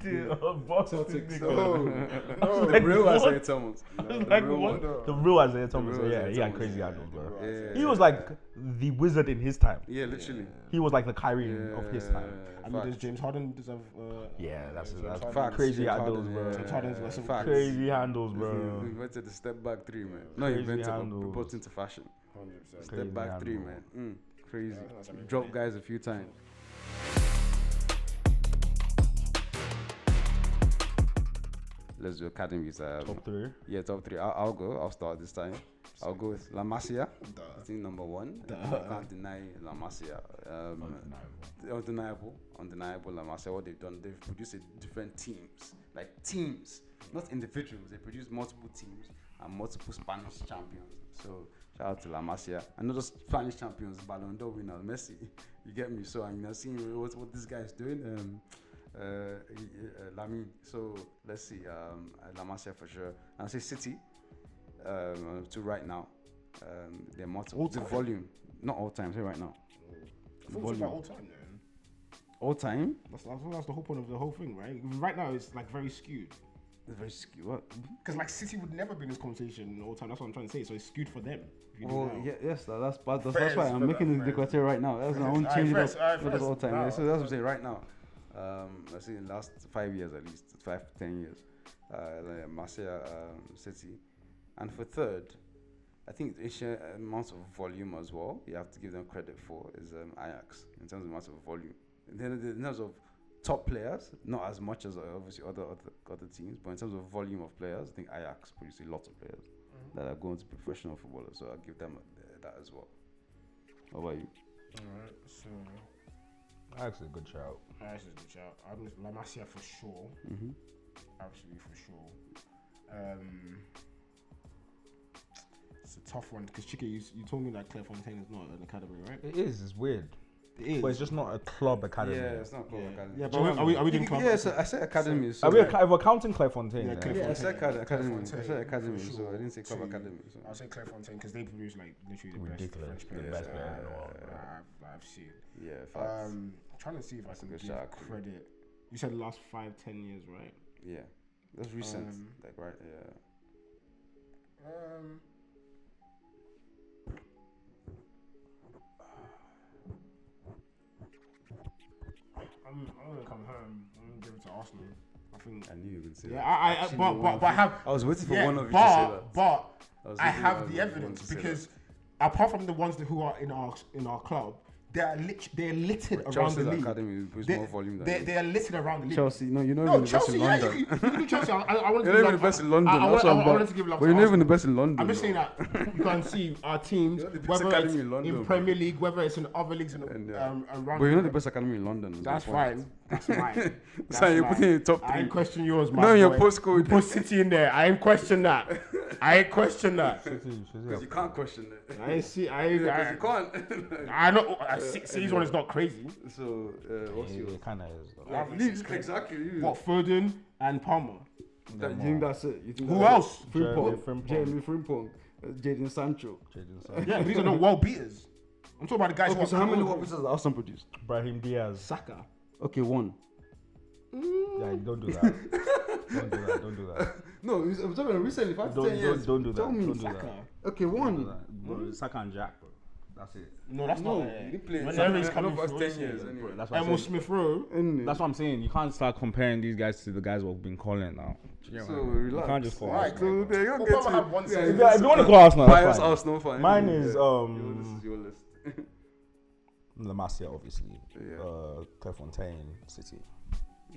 the Boston nigga. No, the Like, real what? Isaiah Thomas. Like what? The real Isaiah Thomas. real Yeah, Isaiah he had Thomas, crazy yeah. handles, bro. Yeah. He was like the wizard in his time. Yeah, literally. He was like the Kyrie of his time. I mean, does James Harden deserve? Yeah, that's Facts. crazy James handles, Harden, bro. yeah. James Harden's got some Facts. Crazy handles, He bro. invented the step back 3, man. Not Crazy invented, but handles. brought into fashion. 100%. Step Crazy back 3, handle. man. Crazy. that's amazing. Drop guys a few times. Let's do academies. Top 3. Yeah, top 3. I'll go. I'll start this time. I'll go with La Masia. I think number 1. I can't deny La Masia. Undeniable La Masia. What they've done, they've produced different teams. Like teams, not individuals. They produce multiple teams and multiple Spanish champions. So shout out to La Masia. And not just Spanish champions, Ballon D'Or winners, Messi. You get me? So I'm seeing what this guy is doing. Lamine. So let's see. La Masia for sure. And I say City. To right now. They're multiple. The volume, not all time. Say right now. I thought it was about all time, man. All time. That's the whole point of the whole thing, right? Right now, it's like very skewed. It's very skewed. What? Because like City would never be in this conversation all time. That's what I'm trying to say. So it's skewed for them. if you do Oh now. yes, that's Fair, why I'm fair, making fair. the criteria right now. That's I want to Alright, change it first, up. alright, Not just first. all time. Now. Yeah, so that's what I'm saying right now. Let's see in the last 5 years at least, 5 to 10 years. Marseille, City, and for third, I think the Asian amount of volume as well. You have to give them credit for is Ajax in terms of amount of volume. Then in terms of top players, not as much as obviously other teams, but in terms of volume of players, I think Ajax produce a lot of players that are going to professional footballers. So I'll give them that as well. How about you? Alright, so Actually, good shout. Actually, good shout. La Masia for sure. Absolutely for sure. It's a tough one because Chike, you told me that Clairefontaine is not an academy, right? It is. It's weird. It is. But it's just not a club academy. Yeah, it's not a club academy. Yeah, but are we doing club? Yeah, so I said academy. So Are we counting Clairefontaine? Yeah, yeah, I said academy. I Clairefontaine, said academy, for so sure. I didn't say club academy. So. I'll say Clairefontaine because they produce like literally the Ridiculous. best French players Best player in the world. I've seen. Yeah, facts. I'm trying to see if I can good give shout. credit. You said the last 5-10 years, right? Yeah, that's recent. Like right, yeah. I'm gonna come home. I'm gonna give it to Arsenal. I think. I knew you would say Yeah, that. but I have. I was waiting for one of you to say that. But I waiting have for the one evidence to say because apart from the ones who are in our club, they're littered around Chelsea's the league. academy is more volume than They are littered around the league. Chelsea. No, you're not No, even the best Chelsea. in Yeah, London. you can do Chelsea. I wanted to You're not give even the love- best in London. I That's what I'm wanted about. to give love But to you're not even the Arsenal. best in London. I'm just bro. saying that you can see our teams, You're not the best whether academy it's in London, in bro. Premier League, whether it's in other leagues around. But you're not the best academy in London. That's the point. fine. That's fine. So you're putting in top I ain't 3. question yours, man. No, your postcode. You put City in there. I ain't question that. I ain't question that. Because you can't question it. I ain't see. Because you can't. I know. City's one is not crazy. So, what's It yours? kind of is. Though. Exactly. What, Foden and Palmer? You think that's it? You think Who that's else? it? Frimpong. Frimpong. Jamie Frimpong. Jadon Sancho. Yeah, these are not world beaters. I'm talking about the guys Okay, who so are how many close. world beaters has Arsenal produced? Brahim Diaz. Saka. Okay, 1. Yeah, don't do that. Don't do that. No, I'm talking about recently, 5 to 10 years. Don't do that. Tell me. Don't do Saka. that. Okay, Don't do 1. that. Bro, Saka and Jack, bro. That's it. No, that's No, not. you didn't play Whenever he's Saka, coming not through, past 10 he's years. saying, Anyway. That's what I'm Emil saying. Smith Rowe. That's what I'm saying. You can't start comparing these guys to the guys we've been calling now. So relax. You can't just call Alright, Arsenal. So there you Well, go. Palmer had one season. If you want to call Arsenal, Bias that's fine. Arsenal fan. Mine is This is your list. La Masia, obviously. Yeah. Clairefontaine, City.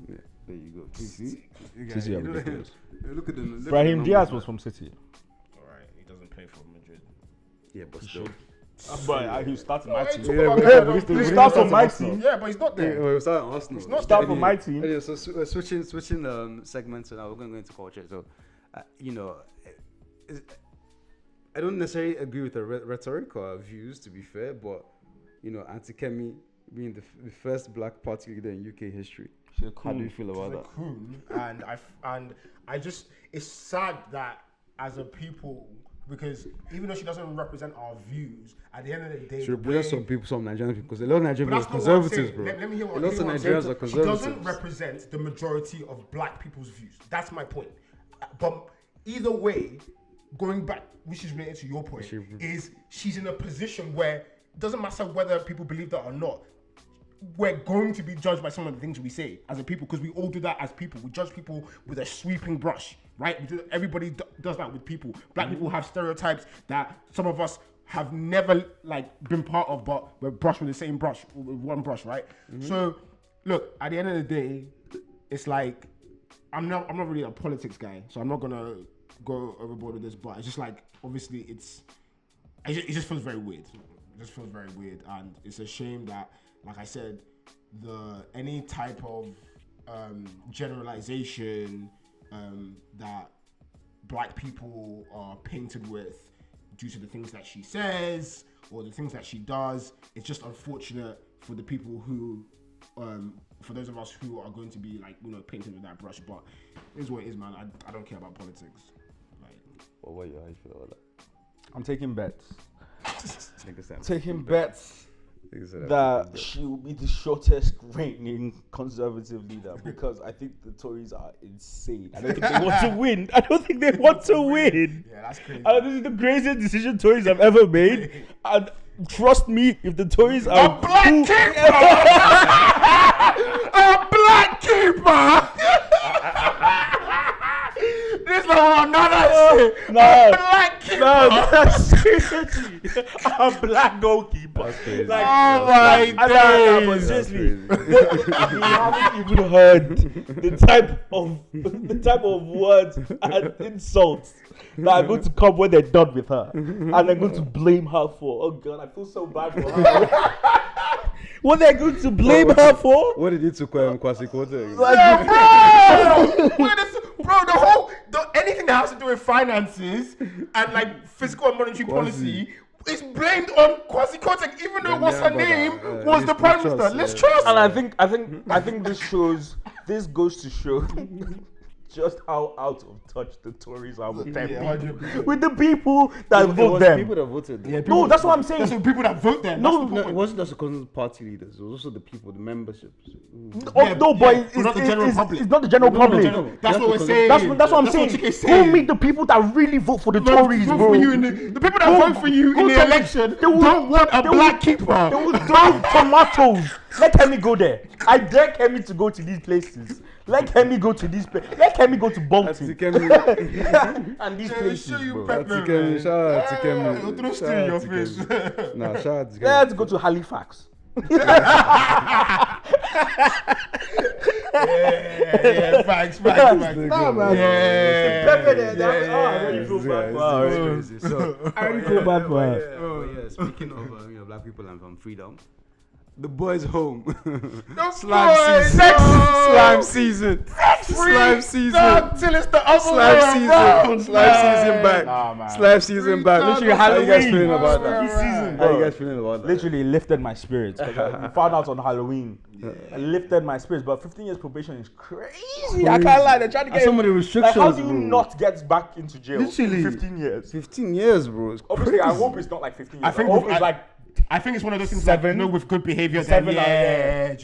Yeah, there you go. See? City are ridiculous. Look at them. Brahim Diaz was from City. Alright, he doesn't play for Madrid. Yeah, but still. But he started my team. He He starts on my team. Yeah, but he's not Yeah, there. well, it's not Arsenal. It's not Start for my team. Anyway, so switching segments, and now we're going to go into culture. So, I don't necessarily agree with the rhetoric or views, to be fair, but Auntie Kemi being the first black party leader in UK history. How do you feel about that? Coon, and I just, it's sad that as a people, because even though she doesn't represent our views, at the end of the day, She represents some people, some Nigerian people, because a lot of Nigerian But people that's are not what I'm conservatives, saying. bro. Let me hear what, a lot of hear what I'm Nigerians saying. are conservatives. She doesn't represent the majority of black people's views. That's my point. But either way, going back, which is related to your point, is she's in a position where it doesn't matter whether people believe that or not. We're going to be judged by some of the things we say as a people, because we all do that as people. We judge people with a sweeping brush, right? Everybody does that with people. Black people have stereotypes that some of us have never been part of, but we're brushed with the same brush, with one brush, right? So, look, at the end of the day, it's like I'm not really a politics guy, so I'm not gonna go overboard with this. But it's just obviously it just feels very weird. It just feels very weird, and it's a shame that, like I said, any type of generalization that black people are painted with due to the things that she says or the things that she does, it's just unfortunate for the people who, for those of us who are going to be painted with that brush. But it is what it is, man. I don't care about politics. How you feel about that? I'm taking bets. Niggas Taking bets that she will be the shortest reigning conservative leader, because I think the Tories are insane. I don't think they want to win. Yeah, that's crazy. This is the craziest decision Tories have ever made. And trust me, if the Tories are A black keeper! This is another shit! Black keeper! that's seriously a black goalkeeper. That's crazy. My days! Seriously, you haven't even heard the type of words and insults that are going to come when they're done with her, and they're going to blame her for. Oh God, I feel so bad for her. What they're going to blame her for? What did you do to Kwasi Kwarteng? Bro, anything that has to do with finances and like fiscal and monetary policy is blamed on Kwasi Kwarteng, even though what's her name was the prime minister. Let's trust. And I think this goes to show just how out of touch the Tories are with with the people that vote them. People that voted. Yeah, No, that's what I'm saying. That's the people that vote them. No, it wasn't just the party leaders. It was also the people, the memberships. It's not the general public. It's not the general public. That's what we're saying. That's what I'm saying. Who meet the people that really vote for the Tories, bro? The people that vote for you in the election don't want a black keeper. They will throw tomatoes. Let Kemi go there. I dare Kemi to go to these places. Let Kemi go to these places. Let Kemi go to Bolton. And these places, bro. Shout out to Kemi. He'll throw stew in your face. Nah, shout out to Kemi. Let's go to Halifax. Yeah, facts. Nah, man. I already feel bad for her. Speaking of black people and from freedom, the boys home. Slime season. Slime season. Till it's the other way around. Slime season back. Slime season back. Literally, how you guys Halloween. feeling about that? Season, How you guys feeling about that? Literally lifted my spirits. We found out on Halloween. It lifted my spirits. But 15 years probation is crazy. I can't lie. They're trying to get some of the restrictions. Like, how do you bro. not get back into jail? Literally. 15 years. 15 years, bro. It's Obviously, crazy. I hope it's not like 15 years. I think I hope it's like I think it's one of those things 7, like, with good behavior. 7,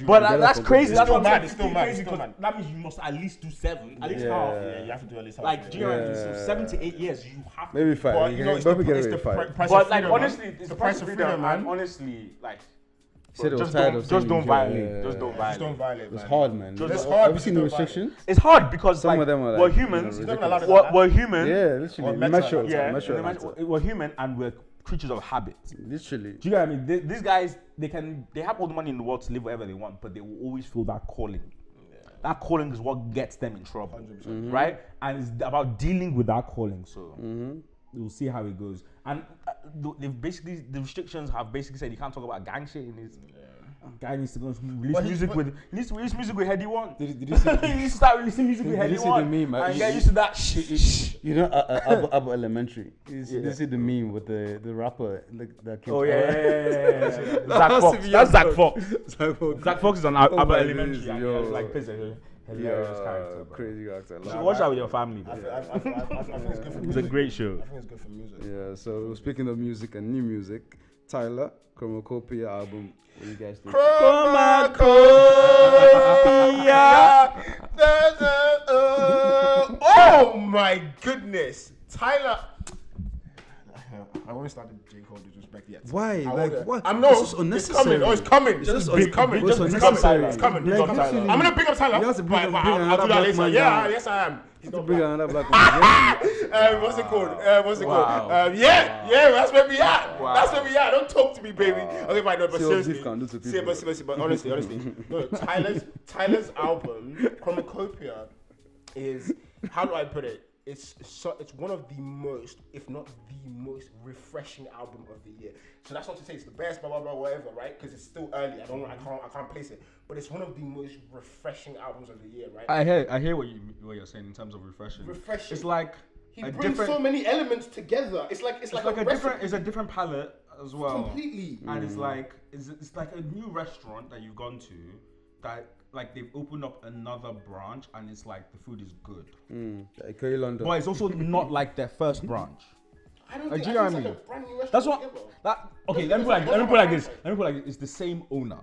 But that's crazy. That's what I'm saying. It's still mad. It's still mad. That means you must at least do 7, at least half. Yeah, you have to do at least half. Like, do you know what I mean? So 7 to 8 years, you have to. Maybe 5. But, you know, it's the price of But like, freedom, honestly, man. it's the price of freedom, man. Honestly, like, Just don't violate. Just don't Just don't violate. violate, It's man. hard, man. It's hard. Have you seen the restrictions? It's hard because Some like, of them are we're like, humans. ridiculous. We're human. Yeah, literally. Metro. We're human and we're creatures of habit. Literally. Do you get what I mean? These guys, they have all the money in the world to live whatever they want, but they will always feel that calling. That calling is what gets them in trouble, 100%. Right? And it's about dealing with that calling. So we'll see how it goes. And the restrictions have basically said you can't talk about gang shit in this. Guy needs to go release music with Heady One. Did you see? He needs to start releasing music with Heady One. The meme, and get used to that shit. You know, Abu Elementary. You see the meme with the rapper that came. Oh yeah. Zach Fox. That's Zach Fox. Zach Fox is on Abu Elementary. And he's like hilarious character. Crazy character. You should watch that with your family. I think it's good for music. It's a great show. I think it's good for music. Yeah. So speaking of music and new music, Tyler, CHROMAKOPIA album. What do you guys think? CHROMAKOPIA. Oh my goodness, Tyler. I want to start the J. Cole disrespect yet. Why? Like what? I'm not. This is unnecessary. It's coming. It's coming. It's unnecessary. It's coming. Like, I'm gonna bring up Tyler. You have to bring I'll another do that later. black man Yeah, down. yes I am. Bring another black one. What's it called? Yeah, that's where we at. Wow. That's where we at. Don't talk to me, baby. Okay, fine, no, but See what seriously. beef can do to people. But honestly, no, Tyler's album, CHROMAKOPIA, is, how do I put it? It's one of the most, if not the most refreshing album of the year. So that's not to say it's the best, blah blah blah, whatever, right? Because it's still early. I can't place it. But it's one of the most refreshing albums of the year, right? I hear what you're saying in terms of refreshing. It's like he brings so many elements together. It's like a different palette as well. Completely. And it's like a new restaurant that you've gone to that like they've opened up another branch and it's like the food is good. Like Curry London. But it's also not like their first branch. I don't Like, think do you know it's what I like mean? a brand new restaurant. That's what together. okay, let me put it like this. It's the same owner.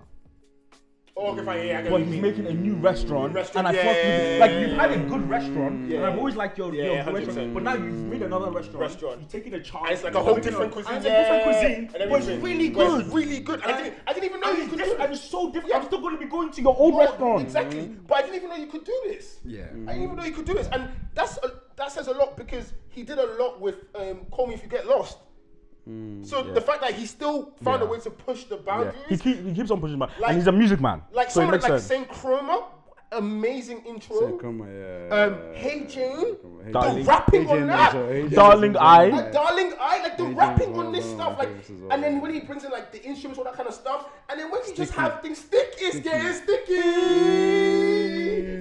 Oh, okay, fine, yeah, I get But what you he's mean. making a new restaurant, Restaurant, and I thought like you've had a good restaurant, and I've always liked your good 100%. restaurant, but now you've made another restaurant. You've taken a chance. And it's like a whole different cuisine. And it's a different cuisine, and but it's really good. It's really good. And I didn't even know you could do And it. it's so different. I'm still going to be going to your old restaurant. Exactly. But I didn't even know you could do this. Yeah. I didn't even know you could do this. And that says a lot because he did a lot with Call Me If You Get Lost. So the fact that he still found a way to push the boundaries. He keeps on pushing back, and he's a music man. Like so someone it makes like sense. saying Chroma, amazing intro. Hey Jane, Darling. the rapping on that. Darling I. Like Darling I, like the rapping on this stuff, like, and then when he brings in like the instruments, all that kind of stuff, and then when he just have things sticky, it's getting sticky.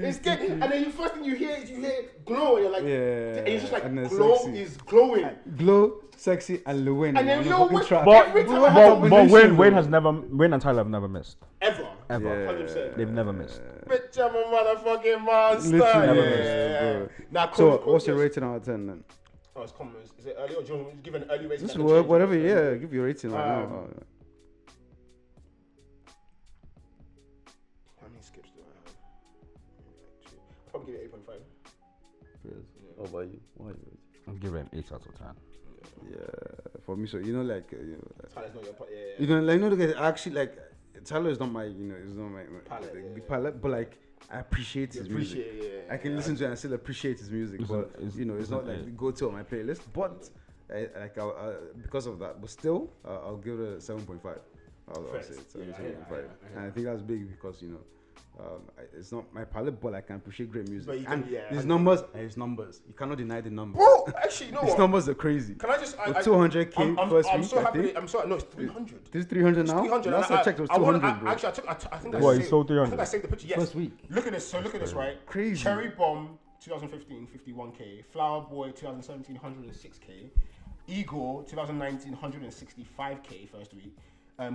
It's getting, and then the first thing you hear is glow, and you're like, and it's just like glow sexy. Is glowing. Glow, sexy, and Lil Wayne. And then you know, but Wayne and Tyler have never missed. Ever. 100%. They've never missed. Bitch, I'm a motherfucking monster. Never missed. Now, so what's your rating out of 10 then? Oh, it's common. Is it early or do you want to give an early rating? Just whatever, yeah. Give your rating right now. How many skips do I have? I'll probably give it 8.5. How about you? What are you rating? I'll give it an 8 out of 10. Yeah, for me, so you know, like Tyler's not your part. you know, like actually, like Tyler is not my, you know, it's not my palette, but like I appreciate his music. I can listen to it and still appreciate his music, but you know, it's not like the go-to on my playlist. But because of that, but still, I'll give it a 7.5. I'll say it 7.5, and I think that's big because you know. It's not my palette, but I can appreciate great music. But you can, his numbers. You cannot deny the numbers. Bro, actually, you know his what? numbers are crazy. Can I just... 200K first I'm week, so happy. I think. I'm sorry. No, it's 300. This is 300 now? 300. Last I checked, it was 200, bro. Actually, I think I What, saved... he sold 300? I think I saved the picture, yes. First week. Look at this. So look at this, right? Crazy. Cherry Bomb, 2015, 51K. Flower Boy, 2017, 106K. Igor, 2019, 165K first week.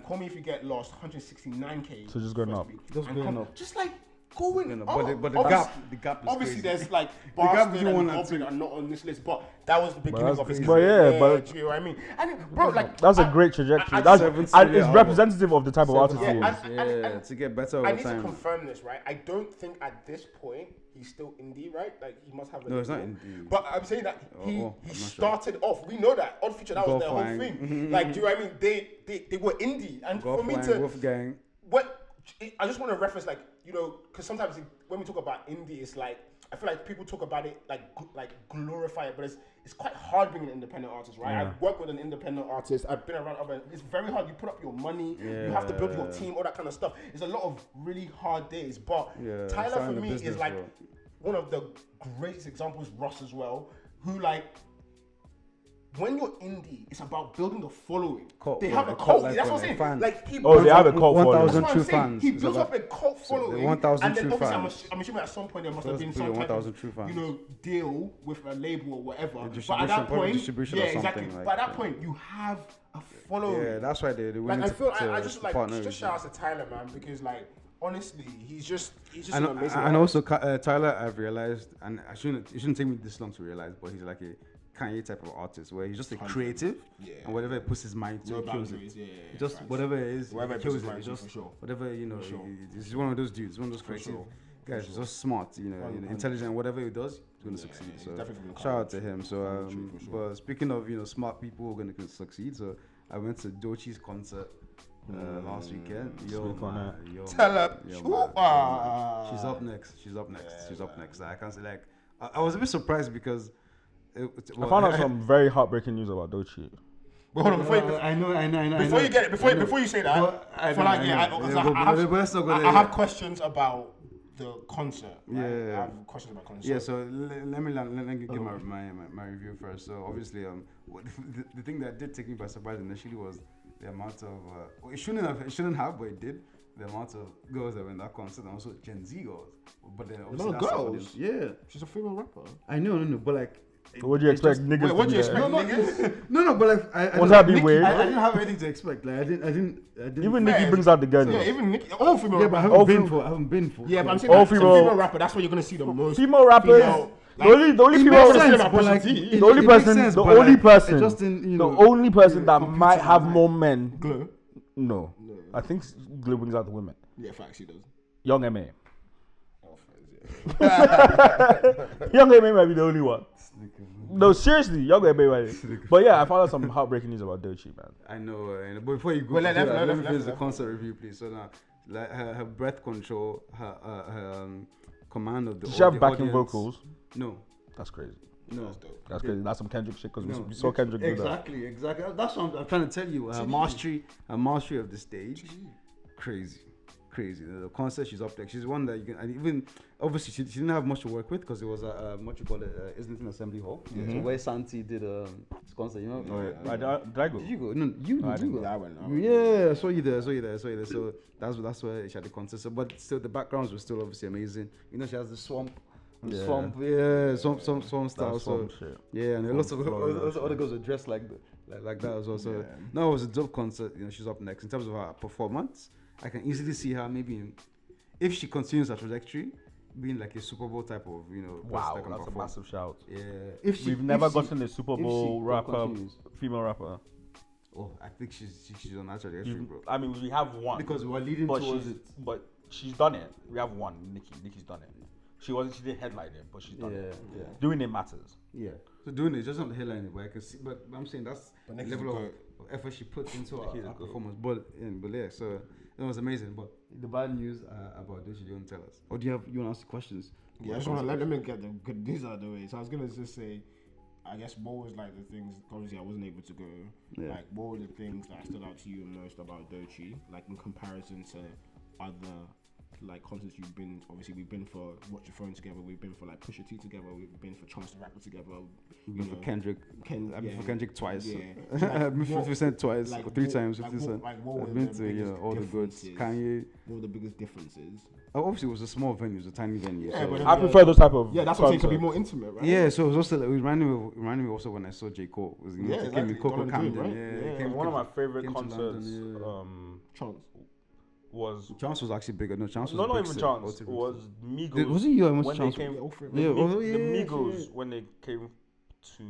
Call Me If You Get Lost, 169K. So just going up. Just going up. Just like... Going but the gap is obviously crazy. there's like Boston and Goblin are not on this list, but that was the beginning of his career. But do you know what I mean? And bro, like that's a great trajectory. It's representative of the type of artist he is. Yeah, to get better over time. I need to confirm this, right? I don't think at this point he's still indie, right? Like he must have. No, it's not indie. But I'm saying that he started off. We know that Odd Future, that was their whole thing. Like, do you know what I mean? They were indie, and for me to Wolfgang. I just want to reference, like, you know, because sometimes when we talk about indie, it's like, I feel like people talk about it like glorify it, but it's quite hard being an independent artist, right? I've worked with an independent artist. I've been around other. It's very hard. You put up your money. You have to build your team, all that kind of stuff. It's a lot of really hard days. But Tyler for me is like one of the greatest examples. Ross as well, who like. When you're indie, it's about building a following. They have a cult. That's what I'm saying. Fans. Like they have a cult following. 1,000 true fans. He built up a cult following. 1,000 and then true obviously fans. I'm assuming at some point there must have been some type of, you know, deal with a label or whatever. But at that point, exactly. But at that point, you have a following. Yeah, that's why they like I feel I just like just shout out to Tyler, man, because like honestly, he's just an amazing. And also Tyler, I've realized, and it shouldn't take me this long to realize, but he's like a Kanye type of artist where he's just a creative, and whatever he puts his mind to, he kills it. Just whatever it is, he kills it. Just whatever, you know, he's one of those dudes, one of those creative guys. He's just smart, you know, intelligent. Whatever he does, he's gonna succeed. So shout out to him. So, but speaking of, you know, smart people who are gonna succeed, so I went to Doechii's concert last weekend. Tell her. She's up next. I can't say, like, I was a bit surprised because. I found out some very heartbreaking news about Doechii. But hold on, before you get it, before you say that, I have questions about the concert. Right? I have questions about concert. Yeah, so let me give my review first. So obviously, the thing that did take me by surprise initially was the amount of it shouldn't have, but it did. The amount of girls that were in that concert, and also Gen Z girls. But then also girls. Yeah, she's a female rapper. I know, but like. What do you expect niggas what do you to expect niggas? No, but like won't that be weird? I didn't have anything to expect. Like I didn't. Even Nicki brings out the gun. Yeah, even Nicki. All female. Yeah, but I haven't been for. Yeah, but I'm saying all female rapper. That's where you're gonna see the most female rappers. The only female. The only person that might have more men. Glow. No, I think Glow brings out the women. Yeah, facts, he does. Young M.A. Young M.A. might be the only one. No, seriously, Young M.A. might be. But yeah, I found out some heartbreaking news about Doechii, man. I know, but before you go, let me finish the concert review, please. So now, like her breath control, her command of the. Does she have backing vocals? No, that's crazy. No, that's crazy. That's some Kendrick shit because we saw Kendrick do that. Exactly. That's what I'm trying to tell you. Her mastery of the stage, crazy. crazy. The concert, she's up there. She's one that you can, and even obviously she didn't have much to work with because it was what you call it, Islington Assembly Hall. So where Santi did his concert, you know. Did I go? Did you go? No, you didn't go. I went. Yeah, I saw you there. So that's where she had the concert. So, but still, the backgrounds were still obviously amazing. You know, she has the swamp. Swamp style. So yeah, and lots of other girls are dressed like that as well. So no, it was a dope concert. You know, she's up next in terms of her performance. I can easily see her maybe if she continues her trajectory, being like a Super Bowl type of Wow, that's a massive shout. Yeah, we've never gotten a Super Bowl rapper, female rapper. Oh, I think she's on that trajectory, bro. I mean, we have one because we're leading towards it. But she's done it. We have one, Nicki's done it. She didn't headline it, but she's done it. Yeah. Doing it matters. Yeah. So doing it just not the headline, but I can see. But I'm saying that's the level of effort she put into her performance. But yeah, so it was amazing. But the bad news about Doechii, you want to tell us, or do you want to ask questions? Yeah, I just want to let me get the good news out of the way. So I was gonna just say, I guess what was like the things. Obviously, I wasn't able to go. Yeah. Like, what were the things that stood out to you most about Doechii, like in comparison to other like concerts you've been? Obviously, we've been for Watch Your Phone together. We've been for like Pusha T together. We've been for Chance the Rapper together. We've been for Kendrick. I've been for Kendrick twice. Yeah. I've been 50% twice, like, or 3 times 50%. What I've been to all the goods. Kanye. What were the biggest differences? Oh, obviously, it was a small venue. It was a tiny venue. Yeah, so but I prefer those type of. Yeah, that's what I'm saying. It could be more intimate, right? Yeah, so it was also it reminded me also when I saw J. Cole. It was, exactly. Coco Camden. Right? Yeah. One of my favorite concerts. Chance was actually bigger. No, Chance was not even Chance. It was Migos. Was it you? When Chance? They came, the Migos when they came to.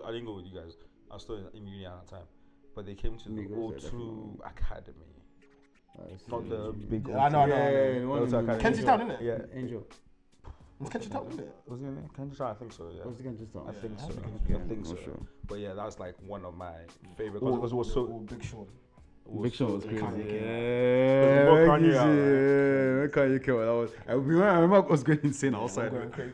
I didn't go with you guys. I was still in uni at that time, but they came to the O2 Academy. Not the big. I know. Kentish Town, isn't it? Yeah, Angel. Was Kentish Town, isn't it? Was it Kentish Town? I think so. Yeah. Was it Kentish Town? I think so. I think so. Sure. But yeah, that's like one of my favorite because it was so. Big Sean. Big Sean was crazy. Kanye came out. I remember I was going insane outside. I went crazy.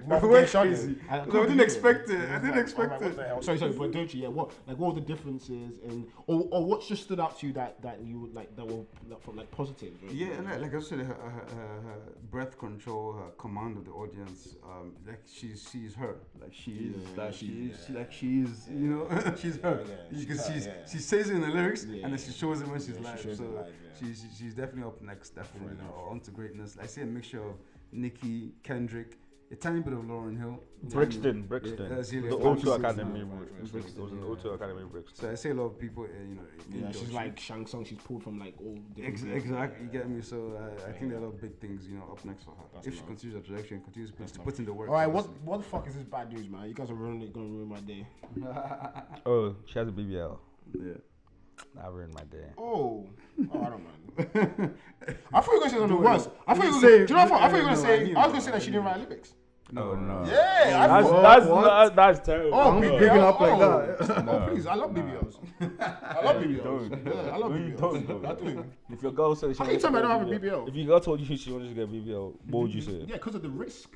I didn't expect it. Sorry, but Doechii, what were the differences or what just stood out to you that you like that were from like positive? Right? Yeah, and like I said, her breath control, her command of the audience, like she's her, like she's you know, she's her. You can see she says it in the lyrics and then she shows it when she's live. So she's definitely up next, definitely onto greatness. I see a mixture of Nicki, Kendrick, a tiny bit of Lauryn Hill, Brixton. The O2 Academy. It was an O2 Academy Brixton. So I see a lot of people, she's like Shang Tsung. She's pulled from like all different. Exactly, you get me. So I think there are a lot of big things, up next for her. If she continues her trajectory and continues to put in the work. All right, what the fuck is this bad news, man? You guys are gonna ruin my day. Oh, she has a BBL. Yeah. That ruined my day. Oh, I don't mind. I thought you were going to say something worse. I thought you were going to say. I was going to say that she didn't write Olympics. No. Yeah, that's terrible. Oh, big up like that. Oh, please, I love BBLs. I love BBLs. Yeah, I love BBLs. I do. If your girl said how can you tell me I don't have a BBL? If your girl told you she wanted to get a BBL, what would you say? Yeah, because of the risk.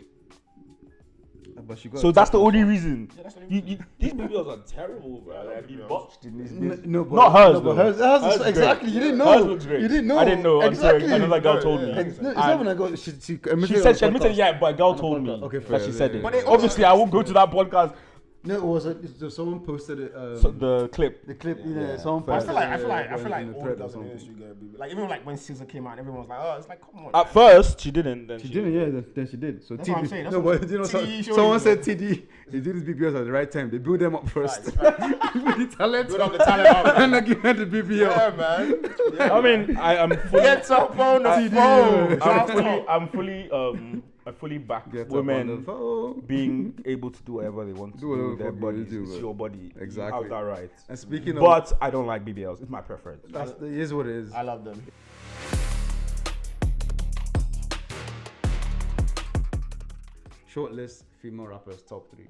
But she got so that's the only reason. Yeah, that's the only reason. These BBLs are terrible, bro. Like, you botched in this business. Not hers, though. Hers exactly. You didn't know. Hers looks great. You didn't know. I didn't know. Exactly. Until another girl told me. It's not when I got. She said she admitted, yeah, but a girl told me that she said it. But obviously, I won't go to that podcast. No, it was someone posted it. So the clip. Someone I posted feel like all girls in the industry get a BBL. Like even like when SZA came out, everyone was like, oh, it's like come on. At first, she didn't. Then she didn't. Yeah, then she did. So that's what I'm saying. No, but you know, someone said TD. He did his BBLs at the right time. They build them up first. Build up the talent, and then give them the BBL. Yeah, man. Yeah, I mean, I am fully. Get up on the phone. I fully back women being able to do whatever they want to do with their bodies. It's your body. Exactly. Out that right. And speaking of... But I don't like BBLs. It's my preference. It is what it is. I love them. Shortlist female rappers top 3.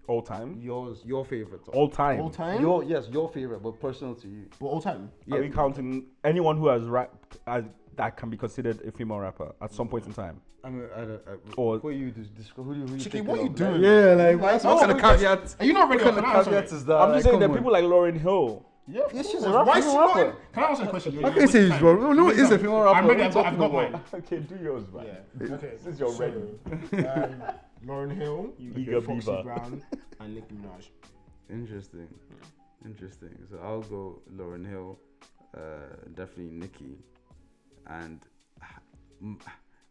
All time? Your favorite. All time? All time? Your favorite, but personal to you. But all time? Yeah. Are we counting anyone who has rapped that can be considered a female rapper at some point in time? Or who you describe? Who you Chicky, what are you doing? Yeah, like what kind of caveats? Are you not ready? What kind of caveats is that? I'm just saying that people like Lauryn Hill. Yeah, Yeah, she's course. a rapper. Why is She's she a not in? rapper. Can I ask you a question? I can say he's wrong. No, it's a female rapper. I'm ready. I've What got are you mine. Okay, do yours, man. Yeah. Okay. Since you're ready. Lauren Hill, You eager Foxy beaver. Brown, and Nicki Minaj. Interesting. So I'll go Lauren Hill, definitely Nicki, and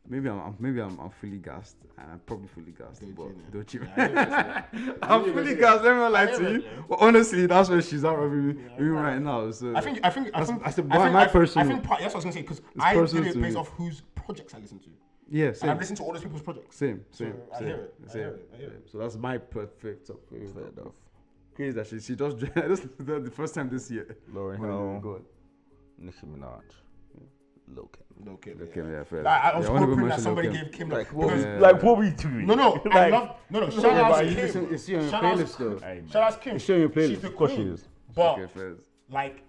maybe I'm fully gassed, and I'm probably fully gassed. Doechii. I'm fully gassed. Let me not lie to you. But honestly, that's where she's at right now. So I think my personal. that's what I was gonna say because I did it based off whose projects I listened to. Yeah, And same. I've listened to all those people's projects. Same. I hear it. So that's my perfect top favorite of. Crazy that she just this is the first time this year. Lauren Hill. Hill, Nicki Minaj, Lil Kim. Okay, yeah, fair. Like, I was honorable hoping that mention, somebody Lil' Kim. gave Kim Like because what we doing? No, I love shout out to Kim. It's on your Shout out- playlist though. Shout out to Kim. It's showing your playlist. She's the Of course she queen. is. But Okay, fair. like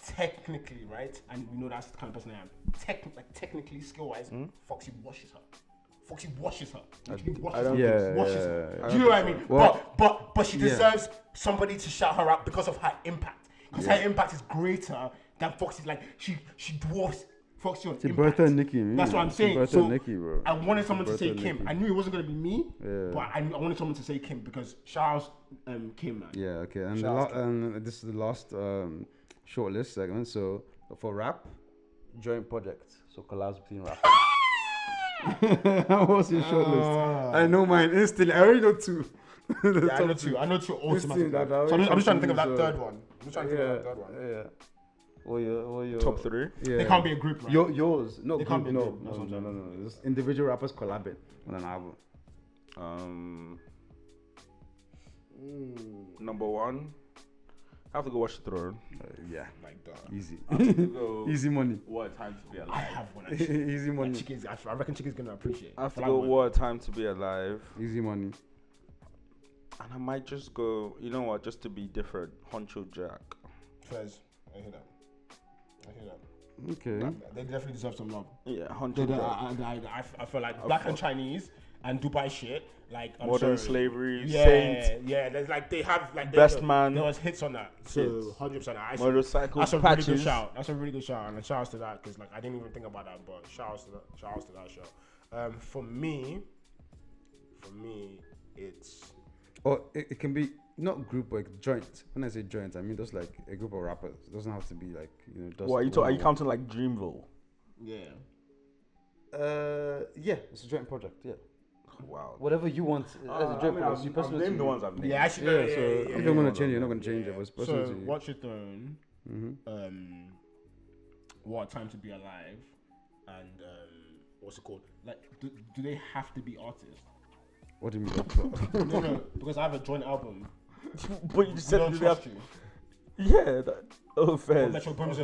technically, right? And you know that's the kind of person I am. Technically, skill wise, Foxy washes her. Literally washes her. Yeah, washes yeah, her. yeah. Do you know what I mean? Well, but she deserves somebody to shout her out because of her impact. Because her impact is greater than Foxy's. Like she dwarfs Foxy on It's impact. Bertha and Nicki. That's what I'm saying. Bertha So and Nicki, bro. I wanted someone to Bertha say and Kim. Nicki. I knew it wasn't gonna be me, Yeah. but I wanted someone to say Kim because shout out Kim, man. Yeah, okay. And Shout out and this is the last shortlist segment. So for rap, joint projects. So collabs between rappers. What's your shortlist? I know mine instantly. I already know two. Yeah, I know two automatically. that So I'm just trying to think of that so- third one. Yeah. What your Top three. Yeah. They can't be a group, right? Yours. No, They group, can't be a no, group, that's what I'm no. Just individual rappers collabing on an album. Number one, I have to go watch the Throne. Yeah. Like that. Easy. I have to go Easy money. What a Time to Be I Alive. have one actually. Easy money. I reckon Chicken's gonna appreciate. I have to That go one. What a Time to Be Alive. Easy money. And I might just go, you know what, just to be different, Honcho Jack. Fez. I hear that. Okay. They definitely deserve some love. Yeah, Honcho Jack. I feel like Black and Chinese and Dubai shit. Like I'm Modern sorry. Slavery, Yeah, Saint, yeah. There's like they have like Best Man. There was hits on that. So Hits. 100%. Motorcycle That's a really good Patches. shout. That's a really good shout, and shout outs to that because like I didn't even think about that, but shout outs to that show. For me, it's Or it can be not group, but joint. When I say joint, I mean just like a group of rappers. It doesn't have to be like just. What, are you counting like Dreamville? yeah. Yeah, it's a joint project. Yeah. Wow. Whatever you want. As a joint project. You personally named the ones I've named. Yeah, actually, Yeah, yeah, so yeah, if yeah, you're gonna yeah. change it, you're not gonna change it. But it's personal So to you. Watch Your Throne, Mhm. What Time to Be Alive, and what's it called? Like, do they have to be artists? What do you mean? No, because I have a joint album. But you just I said don't they trust have. you. Yeah. Metro Fairs. Booms, that's what I'm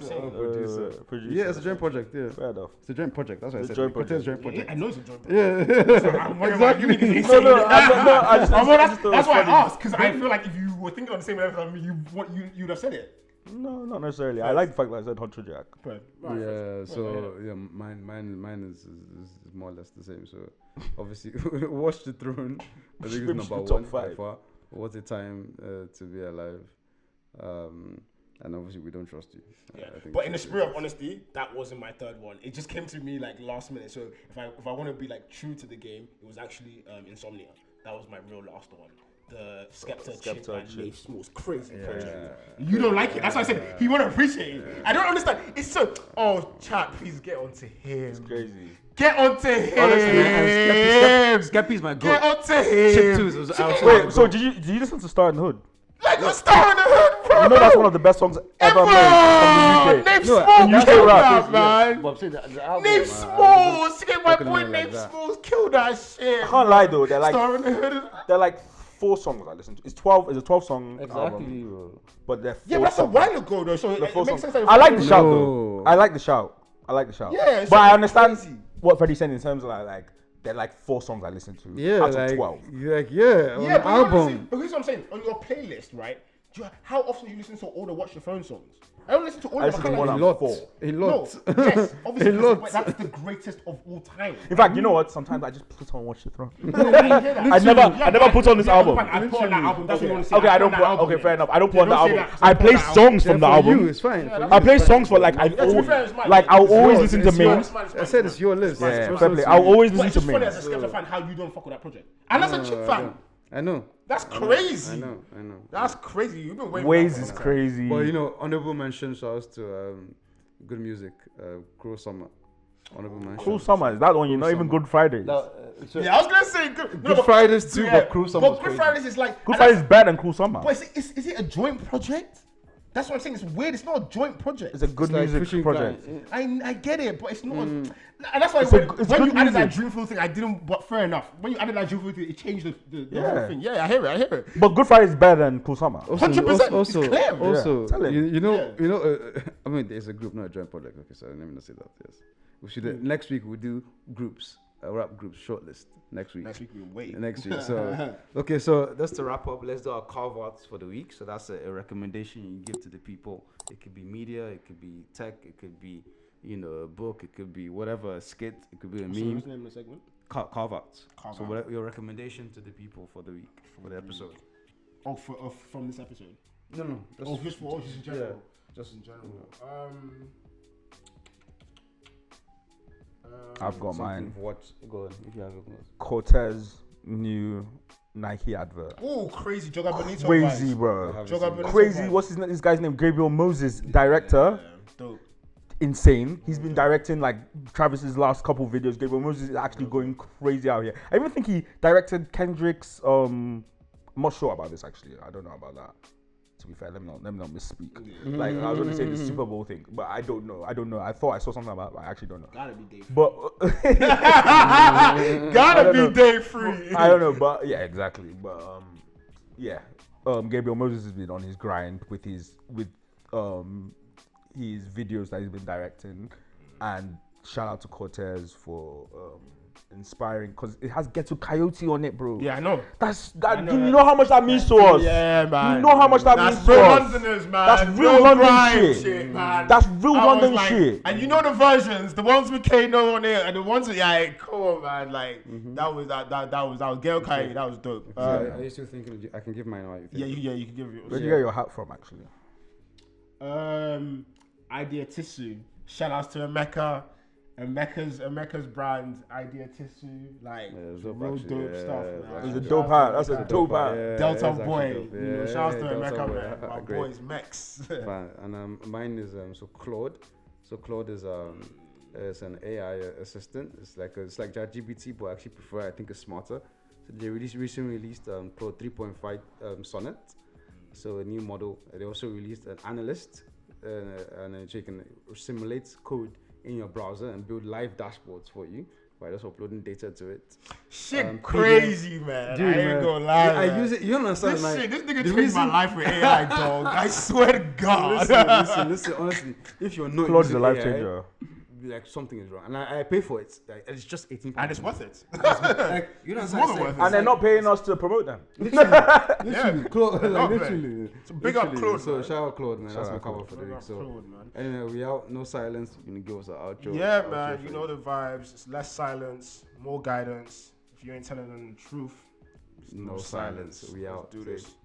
saying. Producer. Producer. Yeah, it's a joint project. Yeah, Fair enough. it's a joint project. That's what I It's a said. joint project. It's a joint project. I know it's a joint project. Yeah. So I'm wondering why you niggas ain't No, saying no, it. I just That's thought it why I was funny. asked, because I feel like if you were thinking on the same level as me, you'd have said it. No, not necessarily. I like the fact that I said Honcho Jack. But, Yeah, so yeah, mine is more or less the same. So obviously, Watch the Throne. I think Maybe it's number the top 1 by five. far. What a time to be alive. And obviously, we don't trust you. yeah. I think But in the so. spirit of honesty, that wasn't my third one. It just came to me like last minute. So if I want to be like true to the game, it was actually Insomnia. That was my real last one. The Skepta chick Skepta and chick. Nate Smalls, crazy project. Yeah. You don't like it. That's why I said he won't appreciate it. I don't understand. It's so. Oh, chat, please get onto him. Crazy. Get onto him. Honestly, Skeppy's my Get goat. onto him. Chip 2 was outside. Wait, so did you listen to Star in the Hood? Like a star in the hood, bro. You know that's one of the best songs ever made from the UK. Name No, Smalls UK killed rap, that, man. But I'm saying the album, Name man, Smalls. Get my talking boy about it like Name that. Smalls killed that shit. I can't lie though, they're Star in the hood. they're like 4 songs I listen to. It's 12. It's a 12 song Exactly, album, bro. but they're 4 Yeah, but that's a songs. while ago though, so it They're 4 makes songs. sense. I like the shout No. though. I like the shout. Yeah, but I so understand crazy. what Freddie's saying in terms of like they're like 4 songs I listen to Yeah, out like of 12. yeah, on Yeah, the but honestly, album. but here's what I'm saying. On your playlist, right? How often do you listen to all the Watch Your Phone songs? I don't listen to all of them. A lot. No, yes, obviously, that's the greatest of all time. In fact, you know what? Sometimes I just put on Watch the Throne. I never put on this album. I put on that album. That's what you want to see. Okay, I don't. Okay, fair enough. I don't put on the album. I play songs from the album. It's fine. I play songs for like I'll always listen to mains. I said it's your list. I'll always listen to mains. It's funny as a Skepta fan how you don't fuck with that project, and as a Chip fan. I know. That's crazy. I know. That's crazy. You've been waiting. Ways is crazy. But you know, honorable mention shouts to good music, Cruel Summer. Honorable mention. Cruel Summer, is that one? You're not even Good Fridays. Yeah, I was gonna say Good Fridays too, but Cruel Summer. But Good Fridays is like Good Fridays is better than Cruel Summer. But is it a joint project? That's what I'm saying. It's weird. It's not a joint project. It's a good music project. I get it, but it's not. And that's why when you added that Dreamful thing, I didn't. But fair enough. When you added that Dreamful thing, it changed the whole thing. Yeah, I hear it. But Good Friday is better than Cool Summer. 100%. Also, it's clear. Also, you know. I mean, there's a group, not a joint project. Okay, so let me not say that. Yes, we should. Next week we do groups, rap groups, shortlist. Next week we'll wait. Next week. So okay, so that's to wrap up. Let's do our carve-outs for the week. So that's a recommendation you give to the people. It could be media, it could be tech, it could be a book, it could be whatever, a skit, it could be a meme. What's the name of the segment? Carve-outs. So what your recommendation to the people for the week, for the episode? Oh, from this episode? No. Just in general. Yeah, just in general. I've got mine. What? Go on, if you have it. Cortez new Nike advert. Oh, crazy! Joga Bonito Crazy, bro. Crazy. What's this guy's name? Gabriel Moses, director. Dope. Insane. He's been directing like Travis's last couple videos. Gabriel Moses is actually going crazy out here. I even think he directed Kendrick's. I'm not sure about this actually. I don't know about that. To be fair, let me not misspeak. Like I was going to say the Super Bowl thing, but I don't know. I thought I saw something about it, but I actually don't know. Gotta be Dave. But gotta be Dave free. I don't know, but yeah, exactly. But Gabriel Moses has been on his grind with his videos that he's been directing, and shout out to Cortez for inspiring, because it has Get to Coyote on it, bro. Yeah, I know. Do you know how much that means to us? Yeah, man. You know how much that means to us? Londoners, man. That's real London shit, man. That's real London shit. And you know the versions, the ones with Kano on it, and the ones with come on, man. Like that was Get Coyote. That was dope. Are you still thinking I can give mine? Yeah, you can give it. Where'd you get your hat from, actually? Idea Tissue. Shout outs to Emeka's brand, Idea Tissue, like real dope stuff. It's a dope hat. That's a dope hat. Delta boy. Shout out to Emeka, man. My boy's Mex. And mine is Claude. So Claude is it's an AI assistant. It's like ChatGPT, but I actually prefer. I think it's smarter. So they recently released Claude 3.5 Sonnet. So a new model. They also released an analyst, and you can simulate code in your browser and build live dashboards for you by just uploading data to it. Shit, crazy, man. Dude, I ain't gonna lie. I use it. You understand? This nigga changed my life with AI, dog. I swear to God. Listen. Honestly, if you're not Claude's using a life AI, changer. Like something is wrong, and I pay for it. Like, it's just 18. And it's worth it. Like, you know, it's more than worth it. And they're not paying us to promote them. Literally, Claude, literally. So big up Claude. So shout out Claude, man. That's my cover for the Big week. up So Claude, man. anyway, we out. No silence. You can give us an outro. Yeah, man. You know the vibes. It's less silence, more guidance. If you ain't telling them the truth, no silence. We out. Let's do this.